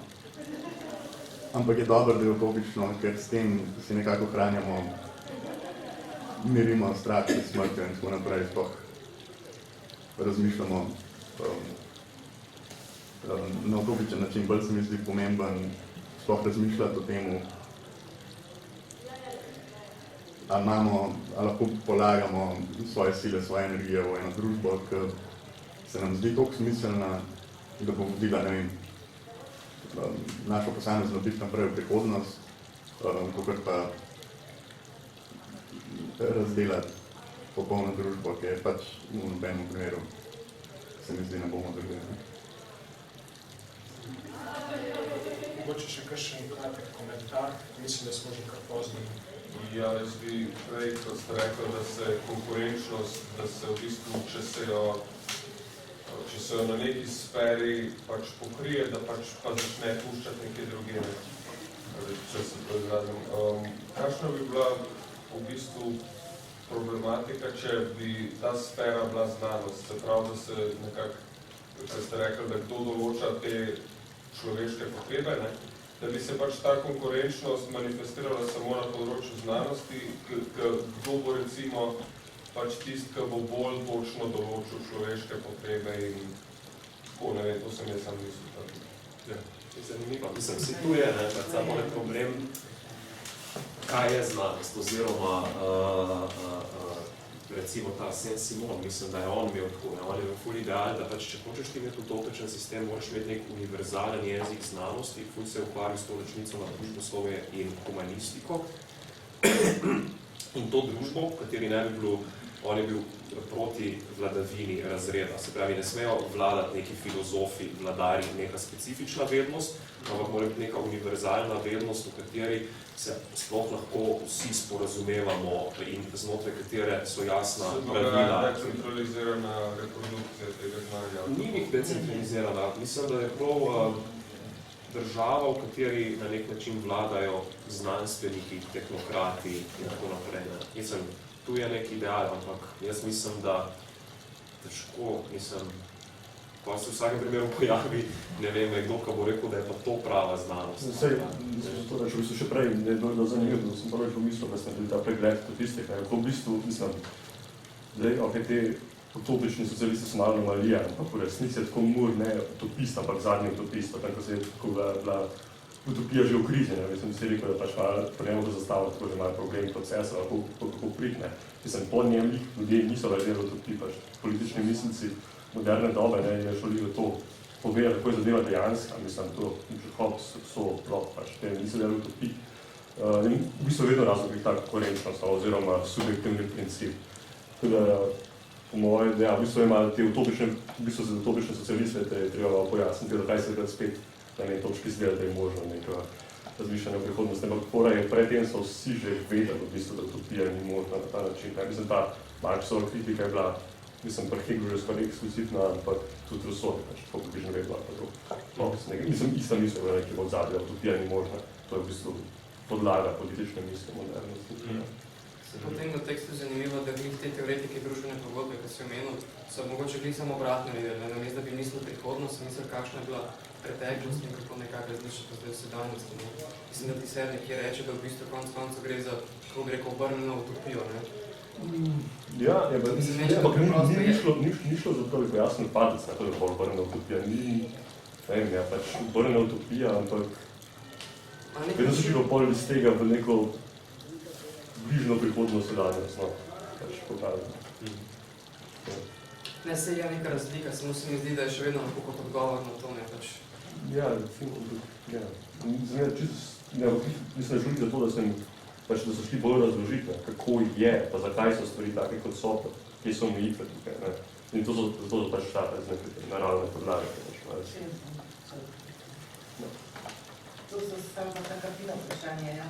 ampak je dobro, da je utopično, ker s tem si nekako hranjamo, mirimo strah pred smrtjo in tako naprej, sploh razmišljamo na utopičen način, bolj se mi zdi pomemben sploh razmišljati o temu, ali lahko polagamo svoje sile, svoje energije v eno družbo, ki se nam zdi toliko smiselna, da bo vodila, ne vem, našo posamezno biti naprej v prihodnost, kakor pa razdelati popolno družbo, ki je pač v nobenem primeru, se mi zdi, ne bomo drugili. Mogoče še kakšen kratek komentar, mislim, da smo že kar pozni. Ja, jaz bi prej, ko ste rekli, da se konkurenčnost, da se v bistvu, če se jo na neki sferi pač pokrije, da pač pa začne puščati neke druge, če se to izrazim. Kakšna bi bila v bistvu problematika, če bi ta sfera bila znanost, se pravi, da se nekako, kaj ste rekli, da kdo določa te človeške potrebe, ne? Da bi se pač ta konkurenčnost manifestirala samo na področju znanosti, kdo bo recimo pač tisti, ki bo bolj točno določil človeške potrebe in tako, ne vem, to sem jaz sam mislil. Ja, zanimivo. Mislim, si tu je, ne, pač samo ne problem, kaj je znanost, oziroma recimo ta Saint-Simon, mislim, da je on imel tako, ne, on je imel ful ideal, da pač, če hočeš ti imeti utopičen sistem, moraš imeti nek univerzalen jezik znanosti, ful se je ukvarjal s to ločnico na družboslovje in humanistiko. In to družbo, v kateri ne bi bilo, on je bil proti vladavini razreda, se pravi, ne smejo vladati neki filozofi, vladari, neka specifična vednost, ampak mora biti neka univerzalna vednost, v kateri se sploh lahko vsi sporazumevamo in znotraj katere so jasna pravila. Decentralizirana reprodukcija tega znanja. Ni nek decentralizirana. Mislim, da je prav država, v kateri na nek način vladajo znanstveniki, tehnokrati in tako naprej. Mislim, tu je nek ideal, ampak jaz mislim, da težko, pa se v vsakem primeru pojavi, ne vem, kdo, ko bo rekel, da je pa to prava znanost. Sej, to reči, v bistvu še prej, ne je bilo zanimivo, da sem prvič v mislil, da sem naredil ta pregled statistik, ko v bistvu, mislim, zdaj, ok, te utopični socialisti so malo anomalija, ampak v resnici je tako Moore, ne utopist, ampak zadnji utopist, tam, ko se je tako bila utopija že v krizi, ne, mislim, si rekel, da pač pa ne mogo zastaviti, tako že imajo problem procesa, kako prihne. Mislim, po njem ljudje niso razjeli utopij, pač politični mislci moderne dobe, ne, je šli v to povedati, kako je zadeva dejanska, mislim, to Hobbes so prav, pač te niso delali utopij. In v bistvu vedno razlog je ta konkurenčnost, oziroma subjektivni princip. Tako da, po moje, da v bistvu ima te utopične, v bistvu za utopične socialiste je treba pojasniti, da 20 spet na neki točki zdela, da je možno nekaj razmišljanja v prihodnosti. Ampak pora je pred tem so vsi že vedeli, v bistvu, da utopija ni možna na ta način. Mislim, ta Marxova kritika je bila, mislim, pa Hegel že skoraj eksplicitna, ampak tudi Rousseau, pač tako bi že ne vedela, pa to. Mislim, ista misel je nekaj v odzadju, utopija ni možna. To je v bistvu podlaga politične misli modernosti. Se po tem kontekstu zanimivo, da glih te teoretike družbene pogodbe, ki si omenil, so mogoče glih samo obratno videli. Namesto, da bi mislili prihodnost, mislili, kakšna je bila preteklost in kako nekako različno zdaj v sedanjosti. Mislim, da ti se nekje reče, da v bistvu konec koncev gre za, kako bi rekel, obrnjeno utopijo. Ja, ni šlo za toliko jasen padec, to je bolj obrnjena utopija. Ne vem, pač obrnjena utopija, ampak vedno se šlo bolj iz tega v neko bližno prihodno sedanjost, pač pokazano. Ne, se je neka razlika, samo se mi zdi, da je še vedno lahko kot odgovor na to, ne pač. Ja, recimo, ja. Mislim, želim za to, da so šli bolj razložiti, kako je, pa zakaj so stvari take, kot so, kje so omejitve tukaj, ne. In to so pač z neke naravne podlage. To so samo taka fina vprašanja, ja.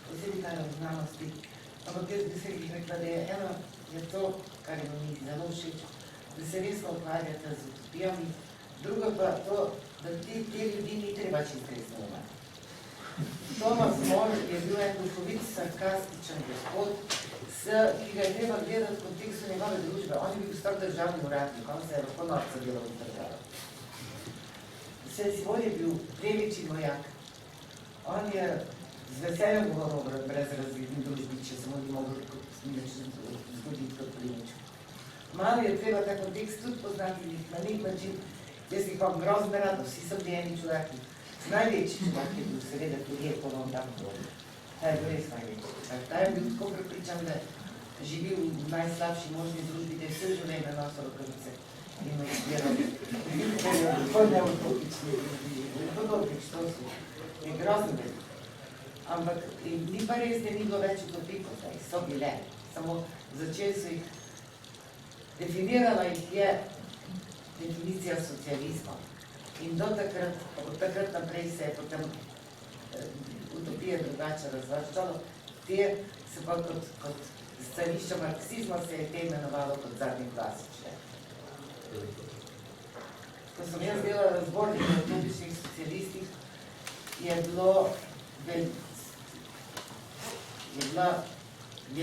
Posebej kaj v znanosti. Ampak jaz bi se rekla, da je eno je to, kar je mi zelo všeč, da se resno ukvarjate z utopijami, drugo pa to, da te ljudi ni treba čisto resno imati. Thomas More je bil en duhovit, sarkastičen gospod, ki ga je treba gledati v kontekstu njegove družbe. On je bil star državni uradnik, on se je lahko norca delal v državo. Saint-Simon je bil previči vojak. On je z veseljem govoril o brezrazredni družbi, če se mu ni mogel zgoditi kot plemiču. Malo je treba ta kontekst tudi poznati na nek način. Jaz jih vam grozno rado, vsi so bili eni čudaki. Največji čudak je bil seveda tudi Polon Damko. Ta je bil res največji čudak. Ta je bil tako prepričan, da živi v najslabši možni družbi, da je vse življenje nosil rokavice. In odbiral. To je neutopični družbi. Podobnič, to je grozno veliko. Ampak ni pa res, da ni bilo več utopikov, da so bile. Samo začeli so jih, definirala jih je definicija socializma. In do takrat, od takrat naprej se je potem utopije drugače razvrščalo. Te se pa kot stališča marksizma se je te imenovalo kot zadnji klasične. Ko sem jaz delala zbornik o utopičnih socialistih, je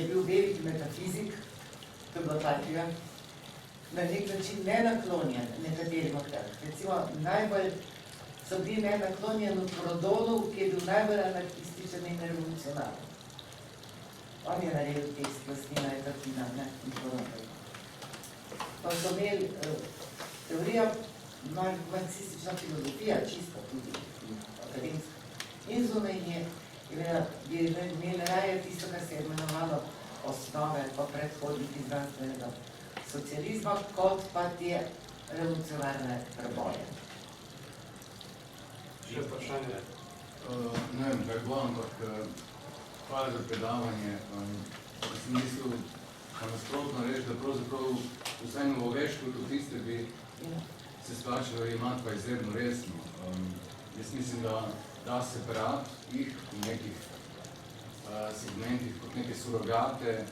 bil veliki metafizik, to je bilo takega, na nek način nenaklonjen nekaterim akterjem. Recimo, najbolj so bili nenaklonjen od Prodolov, ki je bil najbolj anarhističen in revolucionaren. On je naredil tekst Vlastnina je Tartina, ne, in podobno. Pa so imeli teorija, marksistična filozofija, čisto tudi akademska. In zunaj je imeli raje tisto, kar se je imenovalo osnove pa predhodniki znanstvenega socializma, kot pa te revolucionarne preboje. Še vprašanje? Ne vem, kaj bo, ampak hvala za predavanje. Sem mislil, pa nasprotno reči, da pravzaprav vsaj novoveški utopiste bi se splačalo imati pa izredno resno. Jaz mislim, da separat jih v nekih segmentih kot neke surogate,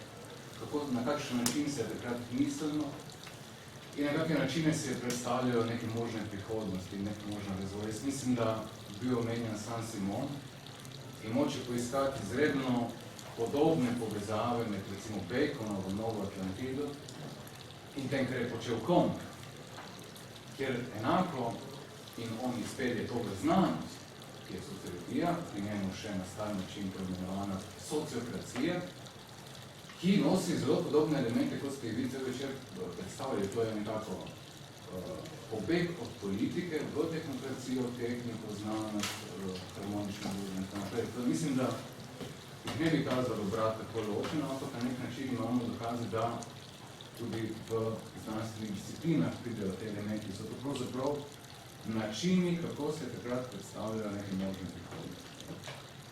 na kakšen način se je takrat misleno in na kakšne načine se je predstavljajo neke možne prihodnosti in neke možne razvoje. Jaz mislim, da bil omenjen Saint-Simon in moče poiskati izredno podobne povezave med recimo Baconovo Novo Atlantido in tem, kar je počel Kong, kjer enako in on izpelje to v znanost, ki je sociologija, pri njemu še na star način pojmenovana sociokracija, ki nosi zelo podobne elemente, kot ste vi cel večer predstavili. To je nekako pobeg od politike v tehnokracijo, tehniko, znanost, harmonično družbo in tako naprej. Mislim, da jih ne bi kazalo brati tako ločeno, ampak na nek način imamo dokaze, da tudi v znanstvenih disciplinah pridejo te elementi. So to pravzaprav načini, kako se takrat predstavljajo neke možne prihodnosti.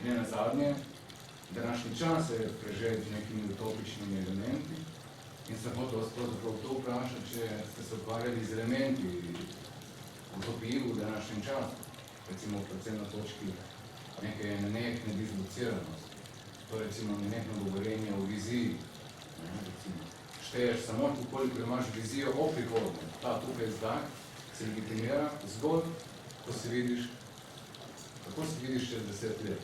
In na zadnje, današnji čas je prežet z nekimi utopičnimi elementi in se hotel vas pravzaprav to vprašati, če ste se ukvarjali z elementi utopiji v današnjem času, recimo predvsem na točki neke nenehne dislociranosti, to recimo nenehno govorenje o viziji. Šteješ samo, koliko imaš vizijo o prihodnje, ta tukaj zdaj se legitimira zgolj, ko se vidiš, kako se vidiš čez 10 let.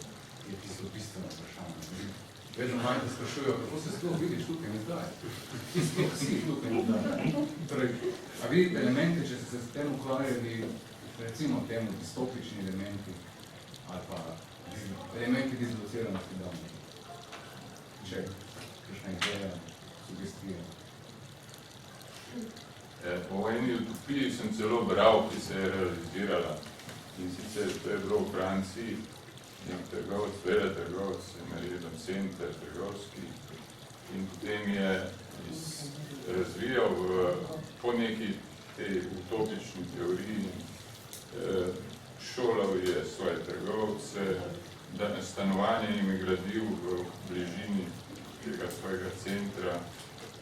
Je tisto bistveno vprašanje. vedno manj te sprašujejo, kako se sploh vidiš tukaj in zdaj. Ti sploh si tukaj in zdaj. Torej, a vidite elemente, če ste se s tem ukvarjali, recimo temu distopični elementi ali pa elementi dizolociranosti doma. Če, kakšna ideja, sugestija. O eni utopiji sem celo bral, ki se je realizirala. In sicer to je bilo v Franciji, nek trgovec, veletrgovec, naredil center trgovski in potem je razvijal po neki tej utopični teoriji, šolal je svoje trgovce, stanovanje jim je gradil v bližini tega svojega centra,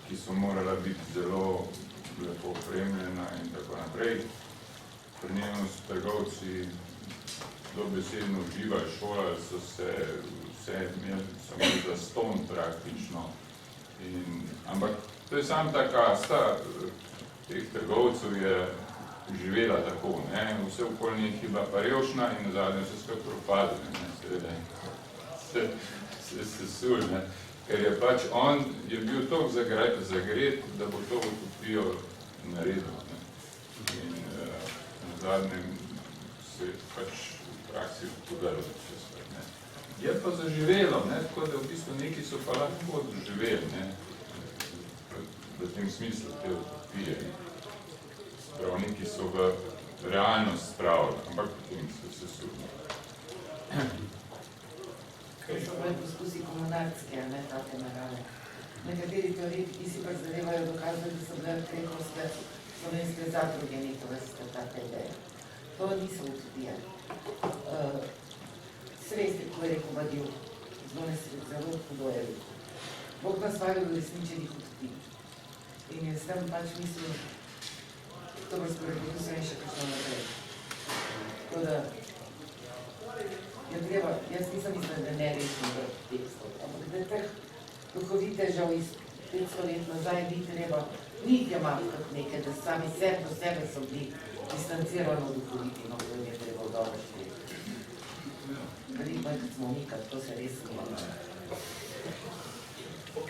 ki so morala biti zelo lepo opremljena in tako naprej. Pri njemu so trgovci dobesedno uživali, šolali so se, vse imeli samo zastonj praktično. Ampak to je samo ta kasta teh trgovcev je živela tako, ne? Vse okoli njih je bila pa revšna in nazadnje se skupaj propadli, se sesul, ne? Ker je pač on je bil toliko zagret, da bo to utopijo naredil. Ne? In nazadnje se je pač v praksi podarilo vse skupaj, ne? Je pa zaživelo, ne? Tako da v bistvu neki so pa lahko doživeli, ne? V tem smislu te utopije. Spravniki so v realnost spravili, ampak potem so se sudili. To so bolj poskusi komunarske, ne take narave. Nekateri teoretiki si pa zadevajo dokazati, da so bile krekovske slovenske zadruge neke vrste take ideje. To niso utopije. Svesti, ko je rekel Badil, zelo hudo je rekel. Bog nas vali v resničenih utopij. In je s tem pač mislil, to bo sporedobil se in še kakšno naprej. Tako da je treba, jaz nisem mislila, da ne rečem v tekstu, ampak da teh duhovitežev iz 500 let nazaj ni treba, ni jemati kot nekaj, da sami sebe do sebe so bili distancirano duhoviti, no, to je treba v dobro šteti. Veliko je, kot smo mi, to se res smemo.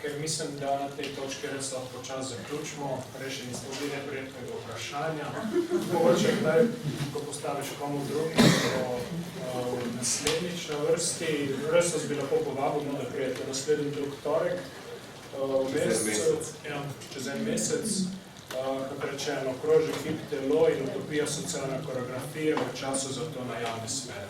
Ker mislim, da na tej točki res lahko čas zaključimo. Rešeni smo bili neprijetnega vprašanja. Mogoče kdaj, ko postaviš komu drugim, naslednjič na vrsti. Res vas bi lepo povabil, da prijete naslednji drug torek. Čez en mesec. Kot rečeno, kroži hip telo in utopija socialne koreografije v času za to na javne smere.